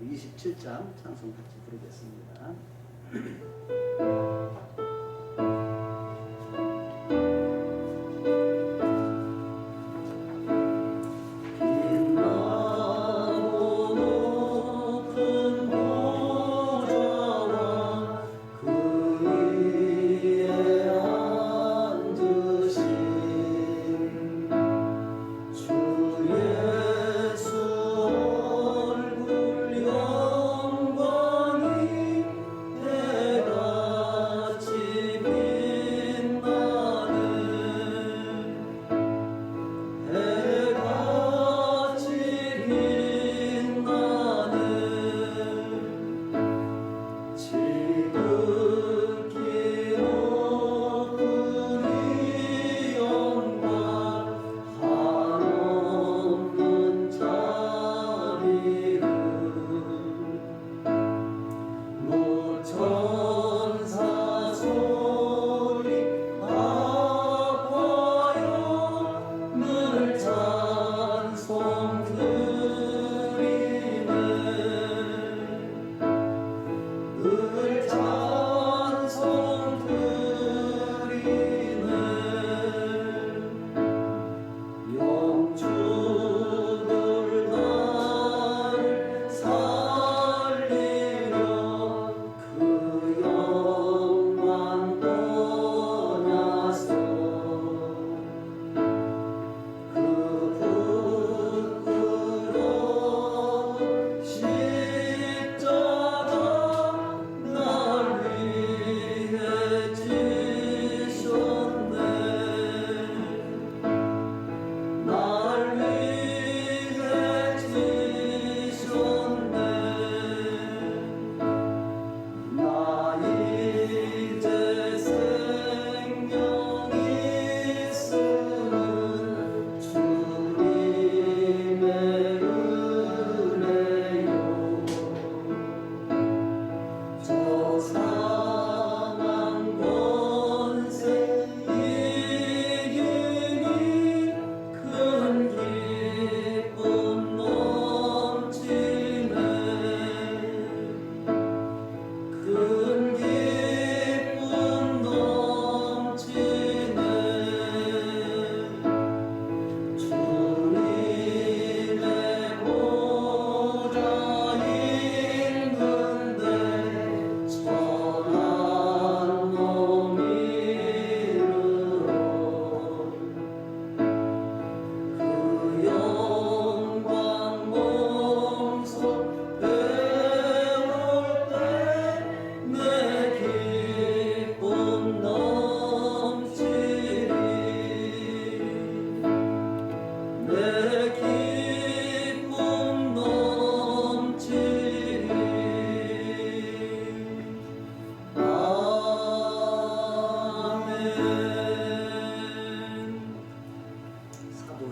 27장 찬송 같이 부르겠습니다.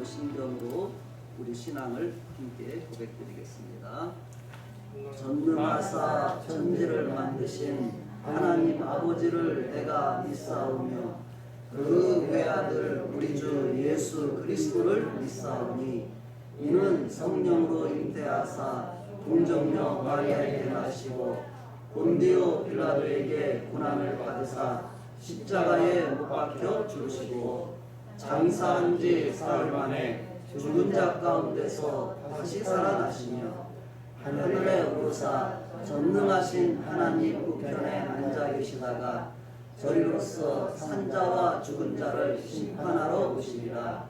신경으로 우리 신앙을 함께 고백드리겠습니다. 전능하사 천지를 만드신 하나님 아버지를 내가 믿사오며 그 외아들 우리 주 예수 그리스도를 믿사오니 이는 성령으로 잉태하사 동정녀 마리아에게 나시고 본디오 빌라도에게 고난을 받으사 십자가에 못 박혀 죽으시고 장사한 지 사흘 만에 죽은 자 가운데서 다시 살아나시며 하늘에 오르사 전능하신 하나님 우편에 앉아 계시다가 저리로서 산자와 죽은 자를 심판하러 오시리라.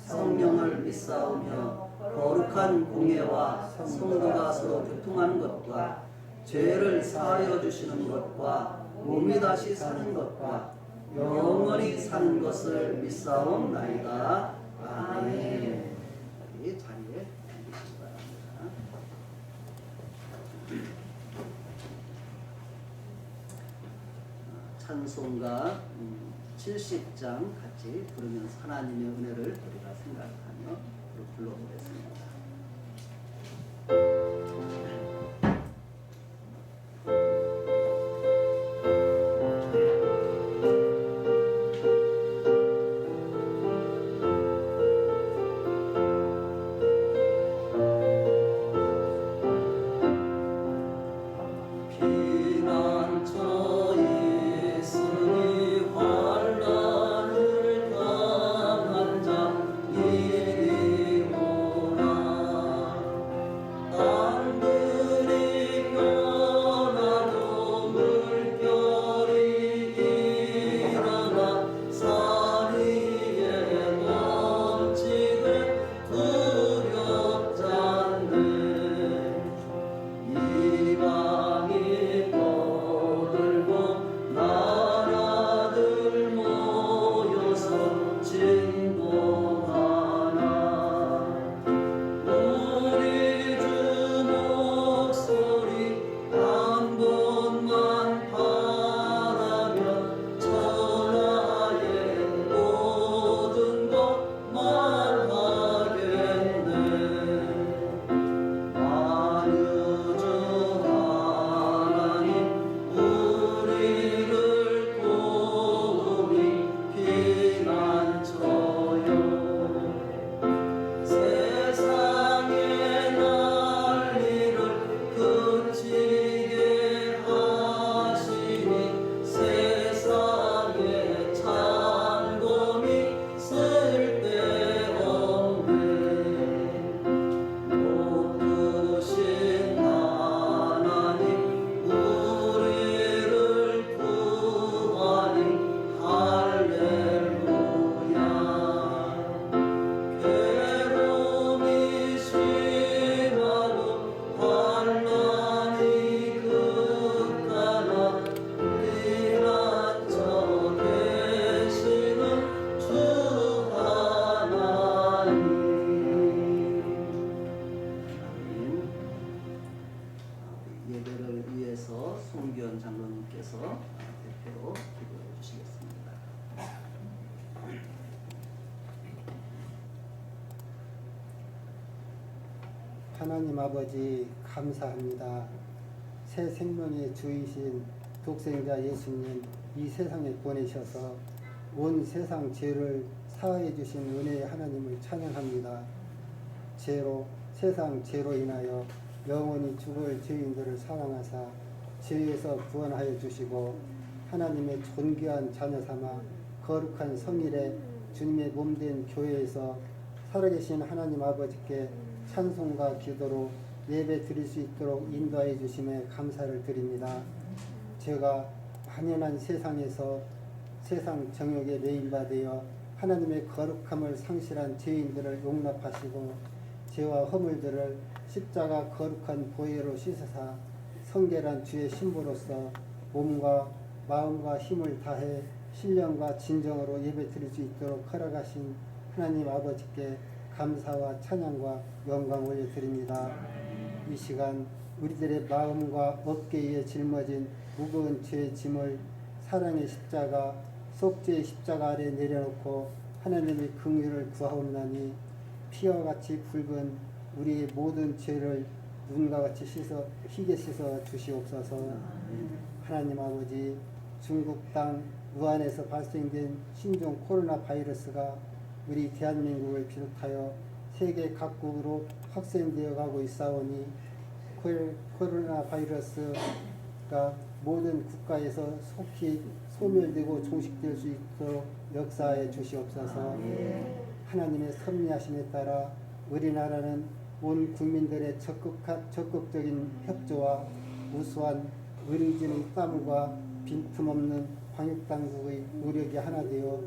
성령을 믿사오며 거룩한 공예와 성도가 서로 교통하는 것과 죄를 사하여 주시는 것과 몸이 다시 사는 것과 영원히 사는 것을 믿사옵나이다. 아멘. 자리에 앉으시기 바랍니다. 찬송가 70장 같이 부르면서 하나님의 은혜를 우리가 생각하며 불러보겠습니다. 예배를 위해서 송기현 장로님께서 대표로 기도해 주시겠습니다. 하나님 아버지 감사합니다. 새 생명의 주이신 독생자 예수님 이 세상에 보내셔서 온 세상 죄를 사하여 주신 은혜의 하나님을 찬양합니다. 세상 죄로 인하여 영원히 죽을 죄인들을 사랑하사 죄에서 구원하여 주시고 하나님의 존귀한 자녀 삼아 거룩한 성일에 주님의 몸된 교회에서 살아계신 하나님 아버지께 찬송과 기도로 예배 드릴 수 있도록 인도하여 주심에 감사를 드립니다. 제가 만연한 세상에서 세상 정욕에 매인받으여 하나님의 거룩함을 상실한 죄인들을 용납하시고 죄와 허물들을 십자가 거룩한 보혈로 씻으사 성결한 주의 신부로서 몸과 마음과 힘을 다해 신령과 진정으로 예배 드릴 수 있도록 허락하신 하나님 아버지께 감사와 찬양과 영광 올려드립니다. 이 시간 우리들의 마음과 어깨에 짊어진 무거운 죄의 짐을 사랑의 십자가 속죄의 십자가 아래 내려놓고 하나님의 긍휼을 구하옵나니 피와 같이 붉은 우리의 모든 죄를 눈과 같이 희게 씻어 주시옵소서. 하나님 아버지, 중국 땅 우한에서 발생된 신종 코로나 바이러스가 우리 대한민국을 비롯하여 세계 각국으로 확산되어 가고 있사오니 코로나 바이러스가 모든 국가에서 속히 소멸되고 종식될 수 있도록 역사해 주시옵소서. 하나님의 섭리하심에 따라 우리나라는 온 국민들의 적극적인 협조와 우수한 의료진의 땀과 빈틈없는 방역당국의 노력이 하나 되어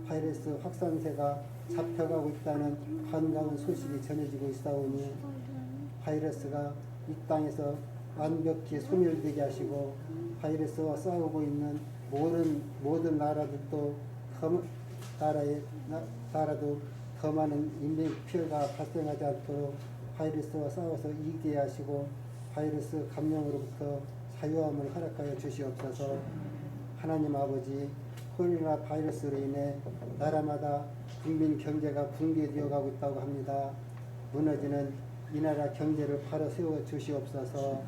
바이러스 확산세가 잡혀가고 있다는 반가운 소식이 전해지고 있사오니 바이러스가 이 땅에서 완벽히 소멸되게 하시고 바이러스와 싸우고 있는 모든 나라도 더 많은 인명 피해가 발생하지 않도록 바이러스와 싸워서 이기게 하시고 바이러스 감염으로부터 자유함을 허락하여 주시옵소서. 하나님 아버지, 코로나 바이러스로 인해 나라마다 국민 경제가 붕괴되어 가고 있다고 합니다. 무너지는 이 나라 경제를 바로 세워 주시옵소서.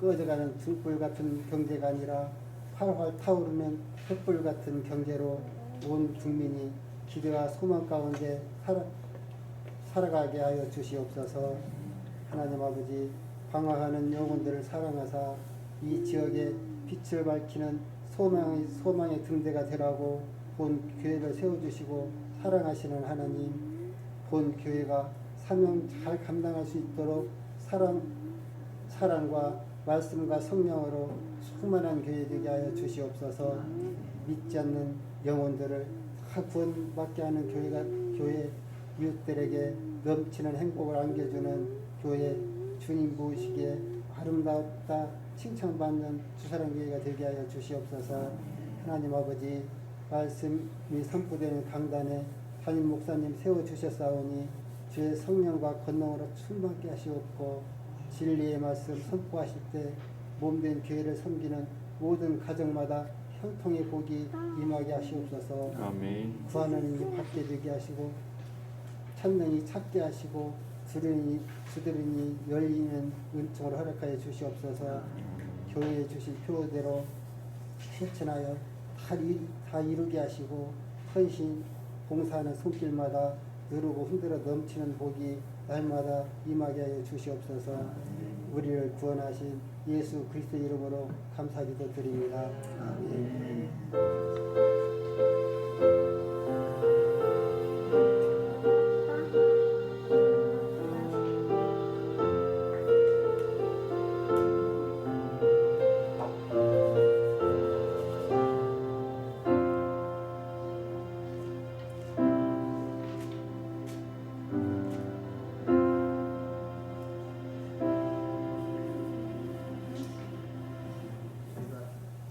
꺼져가는 등불 같은 경제가 아니라 활활 타오르는 횃불 같은 경제로 온 국민이 기대와 소망 가운데 살아가게 하여 주시옵소서. 하나님 아버지, 방황하는 영혼들을 사랑하사 이 지역에 빛을 밝히는 소망의 등대가 되라고 본 교회를 세워주시고 사랑하시는 하나님, 본 교회가 사명 잘 감당할 수 있도록 사랑과 말씀과 성령으로 충만한 교회 되게 하여 주시옵소서. 믿지 않는 영혼들을 다 구원받게 하는 교회 이웃들에게 넘치는 행복을 안겨주는 교회, 주님 보시기에 아름답다 칭찬받는 주사랑교회가 되게 하여 주시옵소서. 하나님 아버지, 말씀이 선포되는 강단에 담임 목사님 세워주셨사오니 주의 성령과 권능으로 충만케 하시옵고 진리의 말씀 선포하실 때 몸된 교회를 섬기는 모든 가정마다 형통의 복이 임하게 하시옵소서. 아멘. 구하는 이를 받게 되게 하시고 찾는 이 찾게 하시고 두드리니 열리는 은총을 허락하여 주시옵소서. 교회에 주신 표대로 실천하여 다 이루게 하시고 헌신 봉사하는 손길마다 누르고 흔들어 넘치는 복이 날마다 임하게 하여 주시옵소서. 우리를 구원하신 예수 그리스도 이름으로 감사기도 드립니다. 아멘.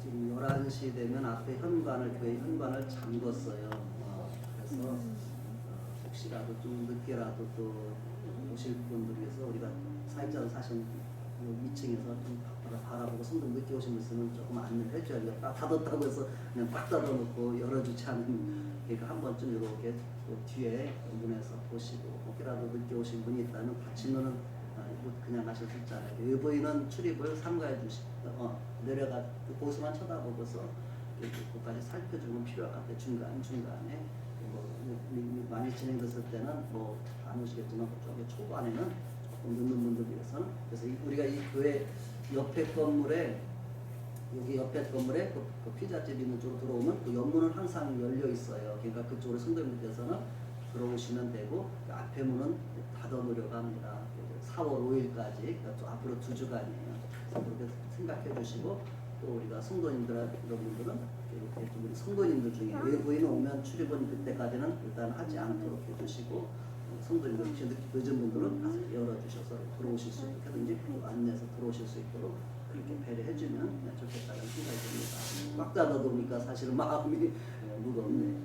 지금 11시 되면 앞에 교회 현관을 잠궜어요. 그래서 혹시라도 좀 늦게라도 또 오실 분들 위해서 우리가 사역자로 사신 2층에서 좀 바라보고 성경 늦게 오신 분들은 조금 안내를 해줘야죠. 딱 닫았다고 해서 그냥 꽉 닫아놓고 열어주지 않으면, 그러니까 한 번쯤 이렇게 또 뒤에 문에서 보시고, 혹시라도 늦게 오신 분이 있다면 받치면은 그냥 가실 수 있잖아요. 외부인은 출입을 삼가해 내려가 거기서만 쳐다보고서 그까지 살펴주면 필요할 것 같아요. 중간에 많이 진행됐을 때는 안 오시겠지만 그쪽에 초반에는 조금 늦는 분들 위해서는, 그래서 우리가 이 교회 옆에 건물에 그 피자집 있는 쪽으로 들어오면 그 옆문은 항상 열려 있어요. 그러니까 그쪽으로 성도님들께서는 들어오시면 되고, 그 앞에 문은 닫아놓으려고 합니다. 4월 5일까지, 그러니까 또 앞으로 2주간이에요. 그래서 그렇게 생각해 주시고, 또 우리가 성도님들 이런 분들은 이렇게 좀 우리 성도님들 중에 외부인 오면 출입은 그때까지는 일단 하지 않도록 해주시고, 성도님들 혹시 늦은 분들은 가서 열어주셔서 들어오실 수 있도록 하든지 안내해서 들어오실 수 있도록 그렇게 배려해주면 좋겠다는 생각이 듭니다. 꽉 닫아놓으니까 사실은 마음이 무겁네.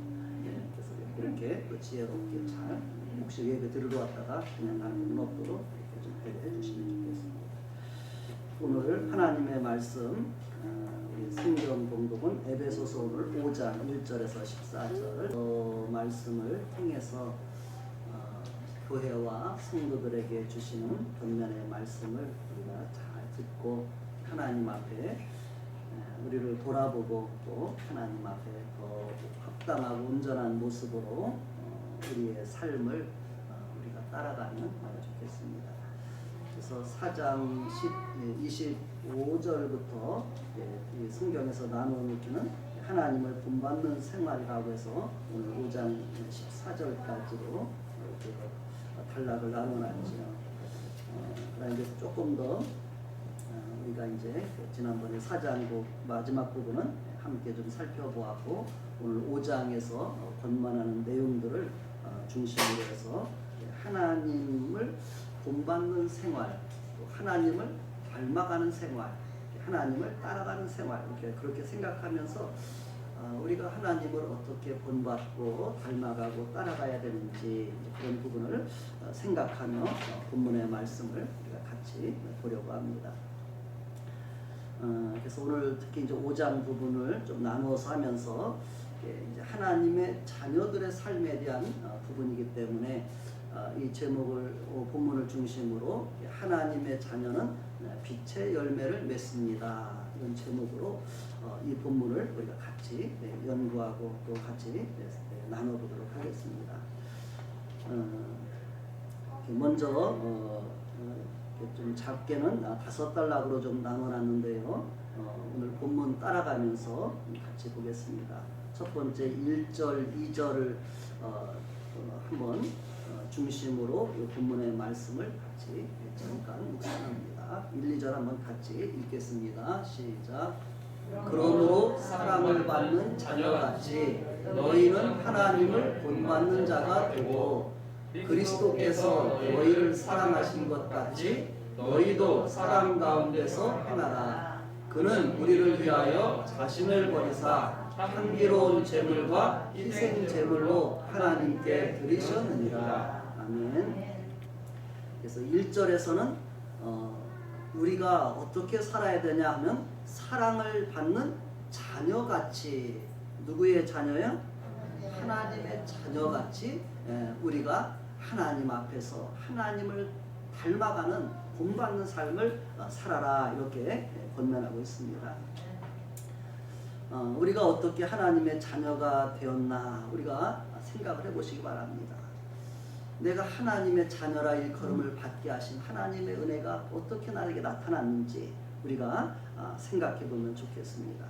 그래서 그렇게 또 지혜롭게 잘, 혹시 예배 들으러 왔다가 그냥 가는 분 없도록 이렇게 좀 배려해 주시면 좋겠습니다. 오늘 하나님의 말씀, 우리 성경 공독은 에베소서 오늘 5장 1절에서 14절 말씀을 통해서 교회와 성도들에게 주시는 권면의 말씀을 우리가 잘 듣고 하나님 앞에 우리를 돌아보고, 또 하나님 앞에 더 합당하고 온전한 모습으로 우리의 삶을 우리가 따라가면 좋겠습니다. 그래서 4장 25절부터 이 성경에서 나누어놓기는 하나님을 본받는 생활이라고 해서 오늘 5장 14절까지로 이렇게 단락을 나눠놨죠. 그러나 이제 조금 더 우리가 이제 지난번에 4장 마지막 부분은 함께 좀 살펴보았고, 오늘 5장에서 권면하는 내용들을 중심으로 해서 하나님을 본받는 생활, 또 하나님을 닮아가는 생활, 하나님을 따라가는 생활, 이렇게 그렇게 생각하면서 우리가 하나님을 어떻게 본받고 닮아가고 따라가야 되는지 그런 부분을 생각하며 본문의 말씀을 우리가 같이 보려고 합니다. 그래서 오늘 특히 이제 5장 부분을 좀 나누어서 하면서 이제 하나님의 자녀들의 삶에 대한 부분이기 때문에 이 제목을 본문을 중심으로 하나님의 자녀는 빛의 열매를 맺습니다, 이런 제목으로 이 본문을 우리가 같이 연구하고 또 같이 나눠보도록 하겠습니다. 먼저 좀 작게는 5단락으로 좀 나눠놨는데요. 오늘 본문 따라가면서 같이 보겠습니다. 첫 번째 1절, 2절을 한번 중심으로 이 본문의 말씀을 같이 잠깐 묵상합니다. 1, 2절 한번 같이 읽겠습니다. 시작. 그러므로 사랑을 받는 자녀같이 너희는 하나님을 본받는 자가 되고, 그리스도께서 너희를 사랑하신 것 같이 너희도 사랑 가운데서 행하라. 그는 우리를 위하여 자신을 버리사 향기로운 제물과 희생 제물로 하나님께 드리셨느니라. 아멘. 그래서 1절에서는 우리가 어떻게 살아야 되냐 하면 사랑을 받는 자녀같이, 누구의 자녀요? 하나님의 자녀같이 우리가 하나님 앞에서 하나님을 닮아가는 본받는 삶을 살아라, 이렇게 권면하고 있습니다. 우리가 어떻게 하나님의 자녀가 되었나 우리가 생각을 해보시기 바랍니다. 내가 하나님의 자녀라 일컬음을 받게 하신 하나님의 은혜가 어떻게 나에게 나타났는지 우리가 생각해 보면 좋겠습니다.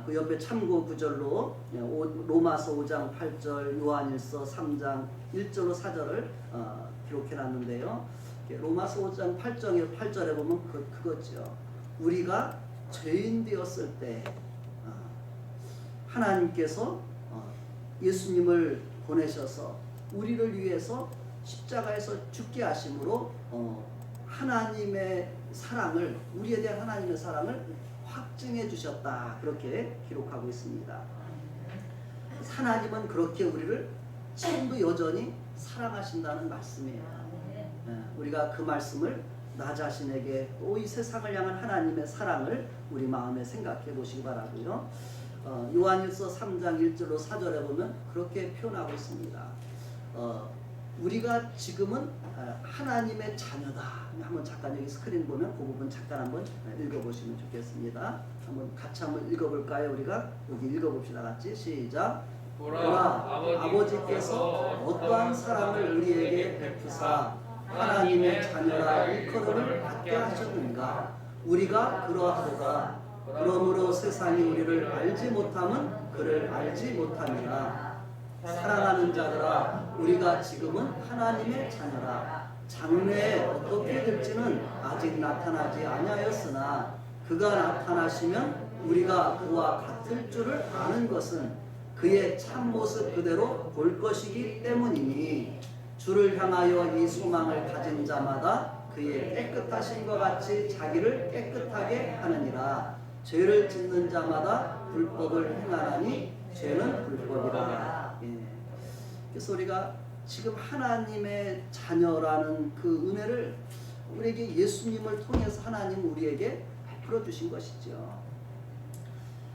그 옆에 참고 구절로 로마서 5장 8절, 요한일서 3장 1절로 4절을 기록해 놨는데요. 로마서 5장 8절에 보면 그거죠. 우리가 죄인 되었을 때 하나님께서 예수님을 보내셔서 우리를 위해서 십자가에서 죽게 하심으로 하나님의 사랑을, 우리에 대한 하나님의 사랑을 확증해 주셨다, 그렇게 기록하고 있습니다. 하나님은 그렇게 우리를 지금도 여전히 사랑하신다는 말씀이에요. 우리가 그 말씀을 나 자신에게 또 이 세상을 향한 하나님의 사랑을 우리 마음에 생각해 보시기 바라고요. 요한일서 3장 1절로 4절에 보면 그렇게 표현하고 있습니다. 우리가 지금은 하나님의 자녀다. 한번 잠깐 여기 스크린 보면 그 부분 잠깐 한번 읽어보시면 좋겠습니다. 한번 같이 한번 읽어볼까요? 우리가 여기 읽어봅시다. 같이 시작. 보라, 아버지께서 어떠한 사랑을 우리에게 베푸사 하나님의 자녀라 일컬음을 받게 하셨는가. 우리가 그러하도다. 그러므로 세상이 우리를 알지 못함은 그를 알지 못함이라. 사랑하는 자들아, 우리가 지금은 하나님의 자녀라. 장래에 어떻게 될지는 아직 나타나지 아니하였으나 그가 나타나시면 우리가 그와 같을 줄을 아는 것은 그의 참모습 그대로 볼 것이기 때문이니 주를 향하여 이 소망을 가진 자마다 그의 깨끗하신 것 같이 자기를 깨끗하게 하느니라. 죄를 짓는 자마다 불법을 행하나니 죄는 불법이라. 그래서 우리가 지금 하나님의 자녀라는 그 은혜를 우리에게 예수님을 통해서 하나님 우리에게 베풀어 주신 것이죠.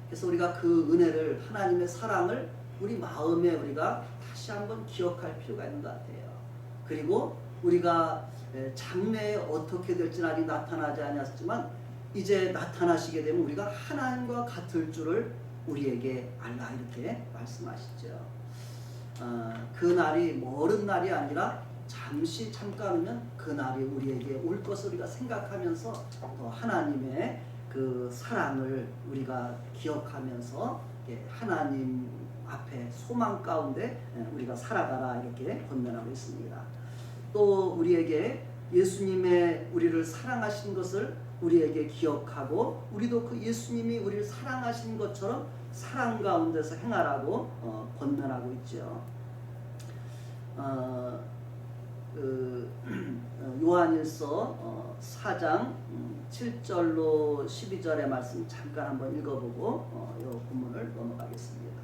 그래서 우리가 그 은혜를, 하나님의 사랑을 우리 마음에 우리가 다시 한번 기억할 필요가 있는 것 같아요. 그리고 우리가 장래에 어떻게 될지는 아직 나타나지 않았지만 이제 나타나시게 되면 우리가 하나님과 같을 줄을 우리에게 알라, 이렇게 말씀하시죠. 그 날이 멀은 날이 아니라 잠시 잠깐이면 그 날이 우리에게 올 것을 우리가 생각하면서 더 하나님의 그 사랑을 우리가 기억하면서 하나님 앞에 소망 가운데 우리가 살아가라, 이렇게 권면하고 있습니다. 또 우리에게 예수님의 우리를 사랑하신 것을 우리에게 기억하고 우리도 그 예수님이 우리를 사랑하신 것처럼 사랑 가운데서 행하라고 권면하고 있죠. 요한일서 4장 7절로 12절의 말씀 잠깐 한번 읽어보고 이 본문을 넘어가겠습니다.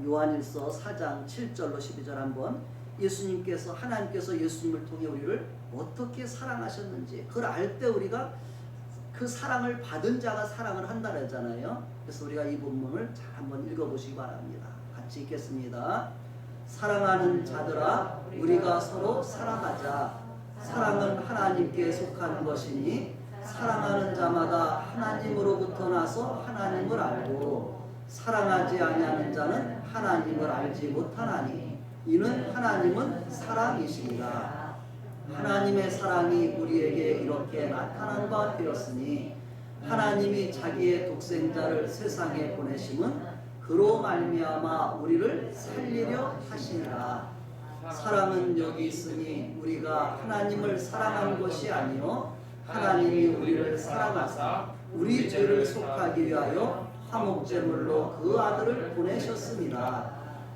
요한일서 4장 7절로 12절 한번, 예수님께서, 하나님께서 예수님을 통해 우리를 어떻게 사랑하셨는지 그걸 알 때 우리가 그 사랑을 받은 자가 사랑을 한다 그랬잖아요. 그래서 우리가 이 본문을 잘 한번 읽어보시기 바랍니다. 같이 읽겠습니다. 사랑하는 자들아, 우리가 서로 사랑하자. 사랑은 하나님께 속하는 것이니 사랑하는 자마다 하나님으로부터 나서 하나님을 알고 사랑하지 아니하는 자는 하나님을 알지 못하나니 이는 하나님은 사랑이시니라. 하나님의 사랑이 우리에게 이렇게 나타난 바 되었으니 하나님이 자기의 독생자를 세상에 보내심은 그로 말미암아 우리를 살리려 하시니라. 사랑은 여기 있으니 우리가 하나님을 사랑한 것이 아니요 하나님이 우리를 사랑하사 우리 죄를 속하기 위하여 화목제물로 그 아들을 보내셨습니다.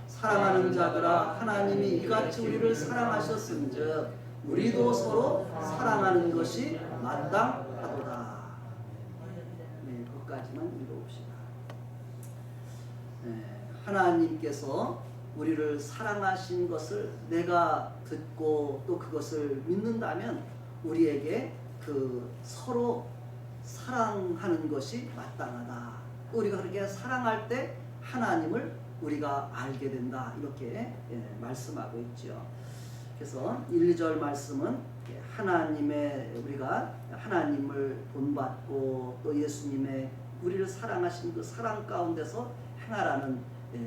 사랑하는 자들아, 하나님이 이같이 우리를 사랑하셨은즉 우리도 서로 사랑하는 것이 마땅하도다. 네, 거기까지만 읽어봅시다. 하나님께서 우리를 사랑하신 것을 내가 듣고 또 그것을 믿는다면 우리에게 그 서로 사랑하는 것이 마땅하다. 우리가 그렇게 사랑할 때 하나님을 우리가 알게 된다, 이렇게 말씀하고 있죠. 그래서 1, 2절 말씀은 하나님의, 우리가 하나님을 본받고 또 예수님의 우리를 사랑하신 그 사랑 가운데서 행하라는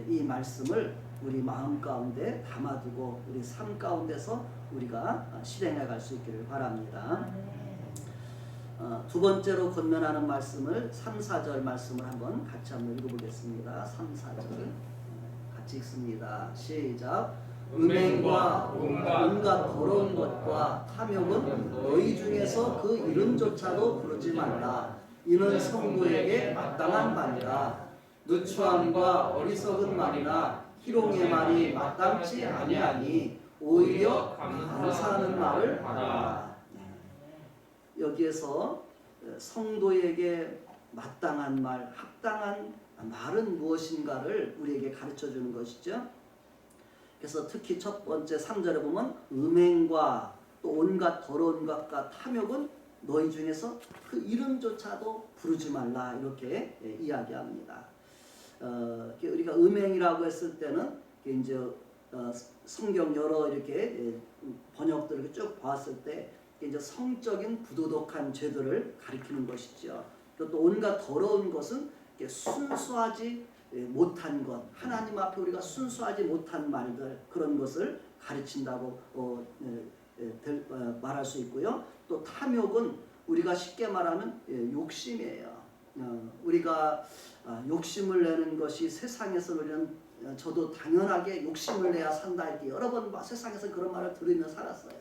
이 말씀을 우리 마음 가운데 담아두고 우리 삶 가운데서 우리가 실행해 갈 수 있기를 바랍니다. 두 번째로 권면하는 말씀을 3, 4절 말씀을 한번 같이 한번 읽어보겠습니다. 3, 4절 같이 읽습니다. 시작. 음행과 온갖 더러운 것과 탐욕은 너희 중에서 그 이름조차도 부르지 말라. 이는 성도에게 마땅한 바니라. 누추함과 어리석은 말이나 희롱의 말이 마땅치 아니하니 오히려 감사하는 말을 하라. 여기에서 성도에게 마땅한 말, 합당한 말은 무엇인가를 우리에게 가르쳐 주는 것이죠. 그래서 특히 첫 번째 3절에 보면 음행과 또 온갖 더러운 것과 탐욕은 너희 중에서 그 이름조차도 부르지 말라 이렇게 이야기합니다. 우리가 음행이라고 했을 때는 이제 성경 여러 이렇게 번역들을 쭉 봤을 때 이제 성적인 부도덕한 죄들을 가리키는 것이죠. 또 온갖 더러운 것은 순수하지 못한 것, 하나님 앞에 우리가 순수하지 못한 말들 그런 것을 가르친다고 말할 수 있고요. 또 탐욕은 우리가 쉽게 말하면 욕심이에요. 우리가 욕심을 내는 것이 세상에서 우리는 저도 당연하게 욕심을 내야 산다 이렇게 여러 번 세상에서 그런 말을 들으며 살았어요.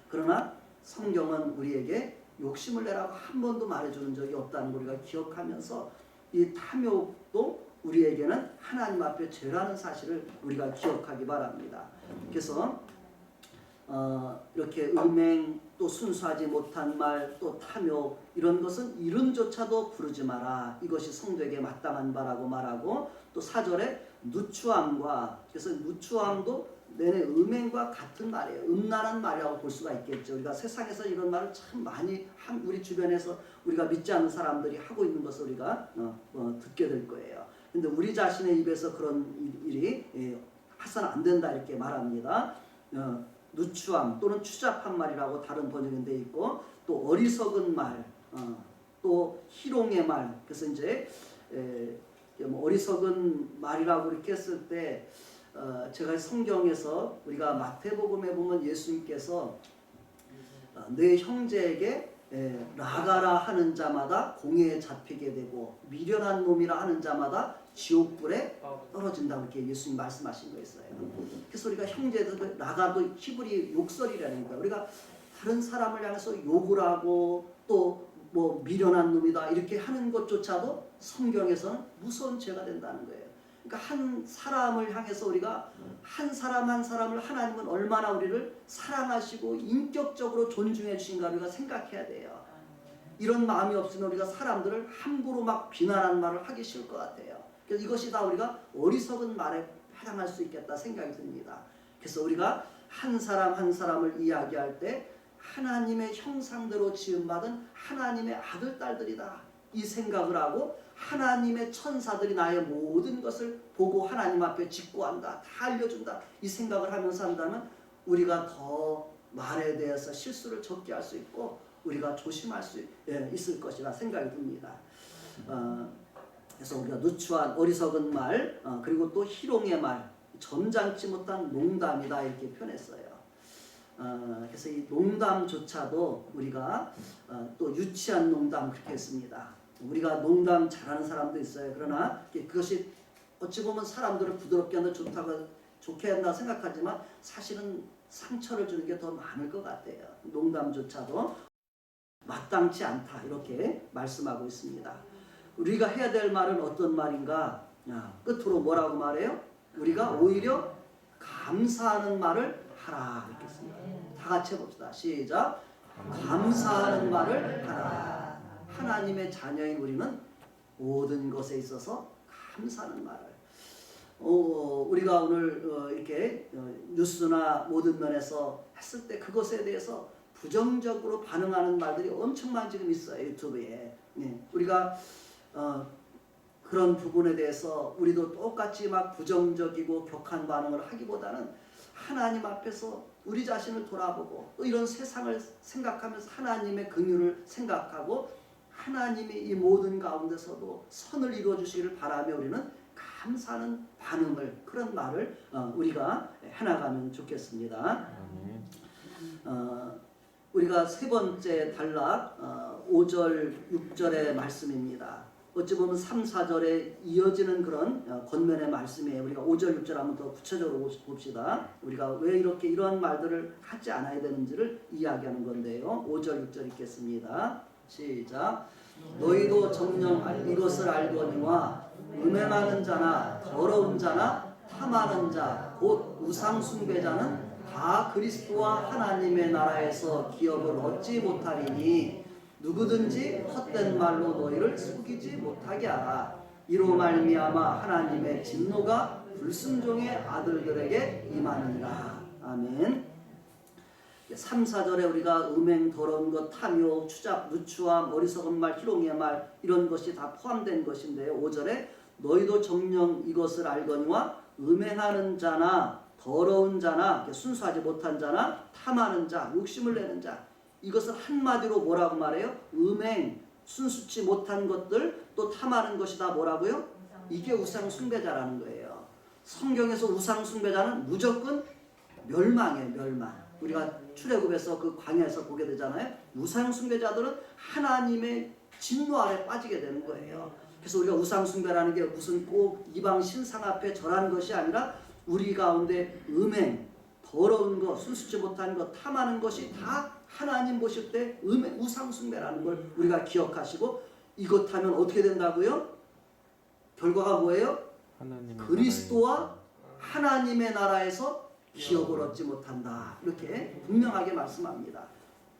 그러나 성경은 우리에게 욕심을 내라고 한 번도 말해주는 적이 없다는 걸 우리가 기억하면서 이 탐욕도 우리에게는 하나님 앞에 죄라는 사실을 우리가 기억하기 바랍니다. 그래서 이렇게 음행 또 순수하지 못한 말 또 탐욕 이런 것은 이름조차도 부르지 마라. 이것이 성도에게 마땅한 바라고 말하고 또 4절에 누추함과 그래서 누추함도 내내 음행과 같은 말이에요. 음란한 말이라고 볼 수가 있겠죠. 우리가 세상에서 이런 말을 참 많이 우리 주변에서 우리가 믿지 않는 사람들이 하고 있는 것을 우리가 듣게 될 거예요. 근데 우리 자신의 입에서 그런 일이 해서는 안 된다 이렇게 말합니다. 누추함 또는 추잡한 말이라고 다른 번역에 돼 있고 또 어리석은 말, 또 희롱의 말. 그래서 이제 어리석은 말이라고 이렇게 했을 때 제가 성경에서 우리가 마태복음에 보면 예수님께서 내 형제에게 나가라 하는 자마다 공회에 잡히게 되고 미련한 놈이라 하는 자마다 지옥불에 떨어진다고 이렇게 예수님 말씀하신 거 있어요. 그래서 우리가 형제들 나가도 히브리 욕설이라는 거예요. 우리가 다른 사람을 향해서 욕을 하고 또 뭐 미련한 놈이다 이렇게 하는 것조차도 성경에서는 무서운 죄가 된다는 거예요. 그러니까 한 사람을 향해서 우리가 한 사람을 하나님은 얼마나 우리를 사랑하시고 인격적으로 존중해 주신가 우리가 생각해야 돼요. 이런 마음이 없으면 우리가 사람들을 함부로 막 비난하는 말을 하기 싫을 것 같아요. 그래서 이것이 다 우리가 어리석은 말에 해당할 수 있겠다 생각이 듭니다. 그래서 우리가 한 사람을 이야기할 때 하나님의 형상대로 지음받은 하나님의 아들 딸들이다 이 생각을 하고 하나님의 천사들이 나의 모든 것을 보고 하나님 앞에 직고한다 다 알려준다 이 생각을 하면서 한다면 우리가 더 말에 대해서 실수를 적게 할 수 있고 우리가 조심할 수 있을 것이라 생각이 듭니다. 그래서 우리가 누추한 어리석은 말 그리고 또 희롱의 말 점잖지 못한 농담이다 이렇게 표현했어요. 그래서 이 농담조차도 우리가 또 유치한 농담 그렇게 했습니다. 우리가 농담 잘하는 사람도 있어요. 그러나 그것이 어찌 보면 사람들을 부드럽게 한다 좋게 한다 생각하지만 사실은 상처를 주는 게 더 많을 것 같아요. 농담조차도 마땅치 않다 이렇게 말씀하고 있습니다. 우리가 해야 될 말은 어떤 말인가? 끝으로 뭐라고 말해요? 우리가 오히려 감사하는 말을 하라 이렇게 했습니다. 다 같이 해봅시다. 시작. 감사하는 말을 하라. 하나님의 자녀인 우리는 모든 것에 있어서 감사하는 말을 우리가 오늘 이렇게 뉴스나 모든 면에서 했을 때 그것에 대해서 부정적으로 반응하는 말들이 엄청 많이 지금 있어요. 유튜브에. 우리가 그런 부분에 대해서 우리도 똑같이 막 부정적이고 격한 반응을 하기보다는 하나님 앞에서 우리 자신을 돌아보고 또 이런 세상을 생각하면서 하나님의 긍휼을 생각하고 하나님이 이 모든 가운데서도 선을 이루어 주시기를 바라며 우리는 감사하는 반응을 그런 말을 우리가 해나가면 좋겠습니다. 우리가 세 번째 단락 5절 6절의 말씀입니다. 어찌 보면 3, 4절에 이어지는 그런 권면의 말씀이에요. 우리가 5절 6절 한번 더 구체적으로 봅시다. 우리가 왜 이렇게 이러한 말들을 하지 않아야 되는지를 이야기하는 건데요. 5절 6절 읽겠습니다. 시작. 너희도 정녕 이것을 알거니와 음행하는 자나 더러운 자나 탐하는 자 곧 우상 숭배자는 다 그리스도와 하나님의 나라에서 기업을 얻지 못하리니 누구든지 헛된 말로 너희를 속이지 못하게 하라. 이로 말미암아 하나님의 진노가 불순종의 아들들에게 임하느니라. 아멘. 3, 4절에 우리가 음행, 더러운 것, 탐욕, 추잡, 누추함, 어리석은 말, 희롱의 말 이런 것이 다 포함된 것인데요. 5절에 너희도 정녕 이것을 알거니와 음행하는 자나 더러운 자나 순수하지 못한 자나 탐하는 자, 욕심을 내는 자 이것을 한마디로 뭐라고 말해요? 음행, 순수치 못한 것들 또 탐하는 것이 다 뭐라고요? 이게 우상 숭배자라는 거예요. 성경에서 우상 숭배자는 무조건 멸망이에요. 멸망. 우리가 출애굽에서 그 광야에서 보게 되잖아요. 우상 숭배자들은 하나님의 진노 아래 빠지게 되는 거예요. 그래서 우리가 우상 숭배라는 게 무슨 꼭 이방 신상 앞에 절하는 것이 아니라 우리 가운데 음행, 더러운 것, 순수치 못한 것, 탐하는 것이 다 하나님 보실 때 음행, 우상 숭배라는 걸 우리가 기억하시고 이것 하면 어떻게 된다고요? 결과가 뭐예요? 그리스도와 하나님의 나라에서 기업을 얻지 못한다. 이렇게 분명하게 말씀합니다.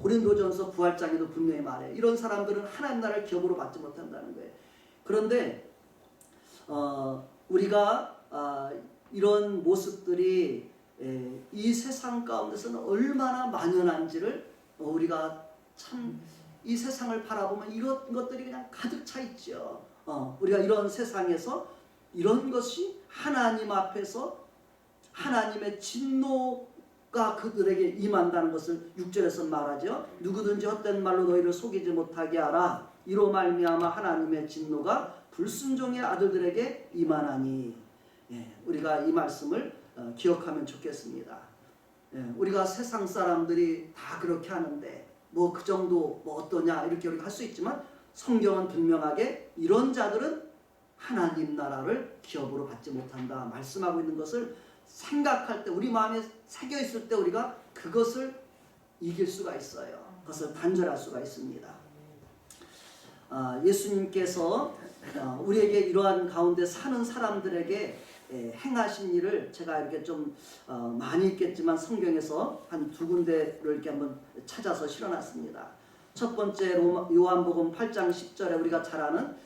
고린도전서 9장에도 분명히 말해요. 이런 사람들은 하나님 나라를 기업으로 받지 못한다는 거예요. 그런데 우리가 이런 모습들이 이 세상 가운데서는 얼마나 만연한지를 우리가 참 이 세상을 바라보면 이런 것들이 그냥 가득 차 있죠. 우리가 이런 세상에서 이런 것이 하나님 앞에서 하나님의 진노가 그들에게 임한다는 것을 6절에서 말하죠. 누구든지 헛된 말로 너희를 속이지 못하게 하라. 이로 말미암아 하나님의 진노가 불순종의 아들들에게 임하나니. 우리가 이 말씀을 기억하면 좋겠습니다. 우리가 세상 사람들이 다 그렇게 하는데 뭐 그 정도 뭐 어떠냐 이렇게 우리가 할 수 있지만 성경은 분명하게 이런 자들은 하나님 나라를 기업으로 받지 못한다 말씀하고 있는 것을 생각할 때 우리 마음에 새겨 있을 때 우리가 그것을 이길 수가 있어요. 그것을 단절할 수가 있습니다. 예수님께서 우리에게 이러한 가운데 사는 사람들에게 행하신 일을 제가 이렇게 좀 많이 읽겠지만 성경에서 한 두 군데를 이렇게 한번 찾아서 실어놨습니다. 첫 번째 요한복음 8장 10절에 우리가 잘 아는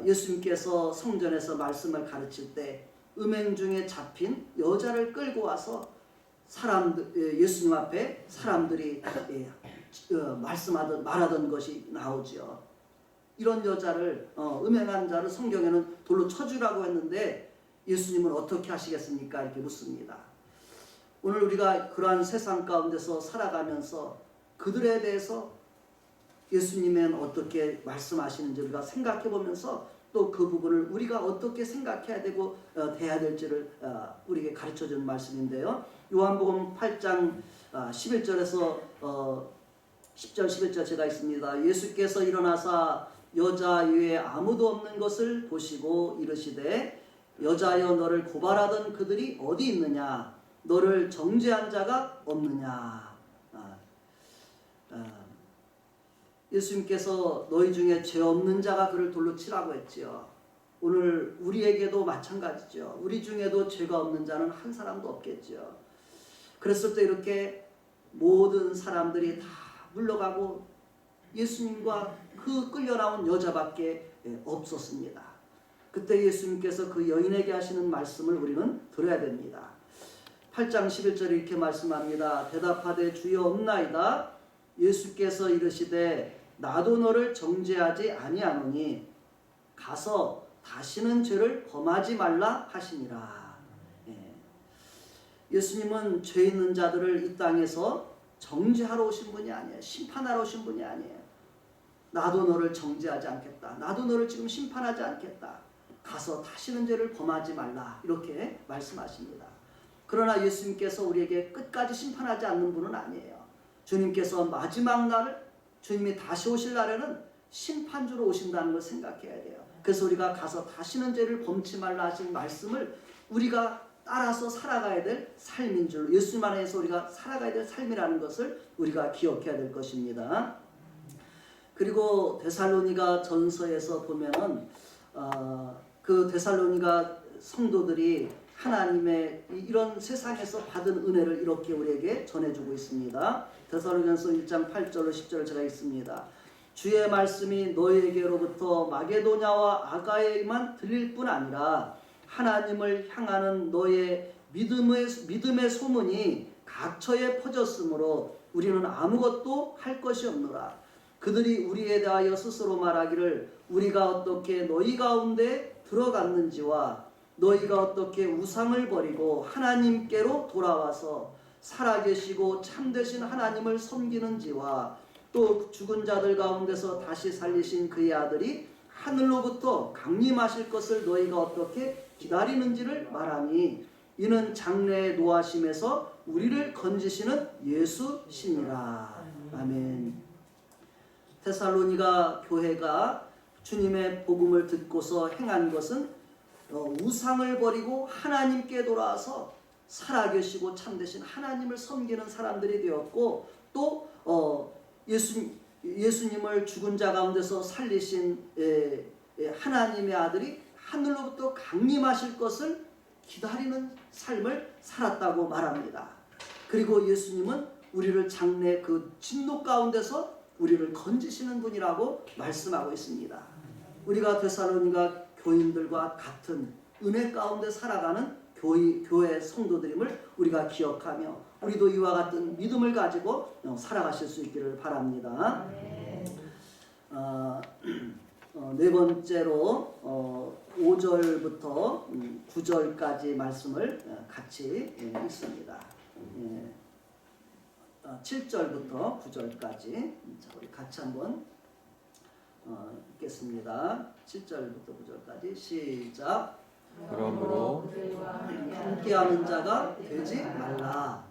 예수님께서 성전에서 말씀을 가르칠 때 음행 중에 잡힌 여자를 끌고 와서 예수님 앞에 사람들이 말하던 것이 나오죠. 이런 여자를 음행한 자를 성경에는 돌로 쳐주라고 했는데 예수님은 어떻게 하시겠습니까? 이렇게 묻습니다. 오늘 우리가 그러한 세상 가운데서 살아가면서 그들에 대해서 예수님은 어떻게 말씀하시는지 우리가 생각해 보면서 또 그 부분을 우리가 어떻게 생각해야 되고 대해야 될지를 우리에게 가르쳐주는 말씀인데요. 요한복음 8장 11절에서 10절 11절 제가 있습니다. 예수께서 일어나사 여자 외에 아무도 없는 것을 보시고 이르시되 여자여 너를 고발하던 그들이 어디 있느냐 너를 정죄한 자가 없느냐. 예수님께서 너희 중에 죄 없는 자가 그를 돌로 치라고 했지요. 오늘 우리에게도 마찬가지죠. 우리 중에도 죄가 없는 자는 한 사람도 없겠죠. 그랬을 때 이렇게 모든 사람들이 다 물러가고 예수님과 그 끌려나온 여자밖에 없었습니다. 그때 예수님께서 그 여인에게 하시는 말씀을 우리는 들어야 됩니다. 8장 11절에 이렇게 말씀합니다. 대답하되 주여 없나이다. 예수께서 이르시되 나도 너를 정죄하지 아니하노니 가서 다시는 죄를 범하지 말라 하시니라. 예수님은 죄 있는 자들을 이 땅에서 정죄하러 오신 분이 아니에요. 심판하러 오신 분이 아니에요. 나도 너를 정죄하지 않겠다. 나도 너를 지금 심판하지 않겠다. 가서 다시는 죄를 범하지 말라. 이렇게 말씀하십니다. 그러나 예수님께서 우리에게 끝까지 심판하지 않는 분은 아니에요. 주님께서 마지막 날 주님이 다시 오실 날에는 심판주로 오신다는 걸 생각해야 돼요. 그래서 우리가 가서 다시는 죄를 범치 말라 하신 말씀을 우리가 따라서 살아가야 될 삶인 줄, 예수님 안에서 우리가 살아가야 될 삶이라는 것을 우리가 기억해야 될 것입니다. 그리고 데살로니가 전서에서 보면은 그 데살로니가 성도들이 하나님의 이런 세상에서 받은 은혜를 이렇게 우리에게 전해주고 있습니다. 데살로니가서 1장 8절로 10절을 제가 읽습니다. 주의 말씀이 너희에게로부터 마게도냐와 아가에만 들릴 뿐 아니라 하나님을 향하는 너의 믿음의 소문이 각처에 퍼졌으므로 우리는 아무것도 할 것이 없노라. 그들이 우리에 대하여 스스로 말하기를 우리가 어떻게 너희 가운데 들어갔는지와 너희가 어떻게 우상을 버리고 하나님께로 돌아와서 살아계시고 참되신 하나님을 섬기는지와 또 죽은 자들 가운데서 다시 살리신 그의 아들이 하늘로부터 강림하실 것을 너희가 어떻게 기다리는지를 말하니 이는 장래의 노하심에서 우리를 건지시는 예수시니라. 아멘. 데살로니가 교회가 주님의 복음을 듣고서 행한 것은 우상을 버리고 하나님께 돌아와서 살아계시고 참되신 하나님을 섬기는 사람들이 되었고 또 예수님을 죽은 자 가운데서 살리신 하나님의 아들이 하늘로부터 강림하실 것을 기다리는 삶을 살았다고 말합니다. 그리고 예수님은 우리를 장래 그 진노 가운데서 우리를 건지시는 분이라고 말씀하고 있습니다. 우리가 데살로니가 교인들과 같은 은혜 가운데 살아가는 교회 성도들임을 우리가 기억하며 우리도 이와 같은 믿음을 가지고 살아가실 수 있기를 바랍니다. 네 번째로 5절부터 9절까지 말씀을 같이 읽습니다. 7절부터 9절까지 우리 같이 한번 읽겠습니다. 7절부터 9절까지 시작. 그러므로 함께하는 자가 되지 말라.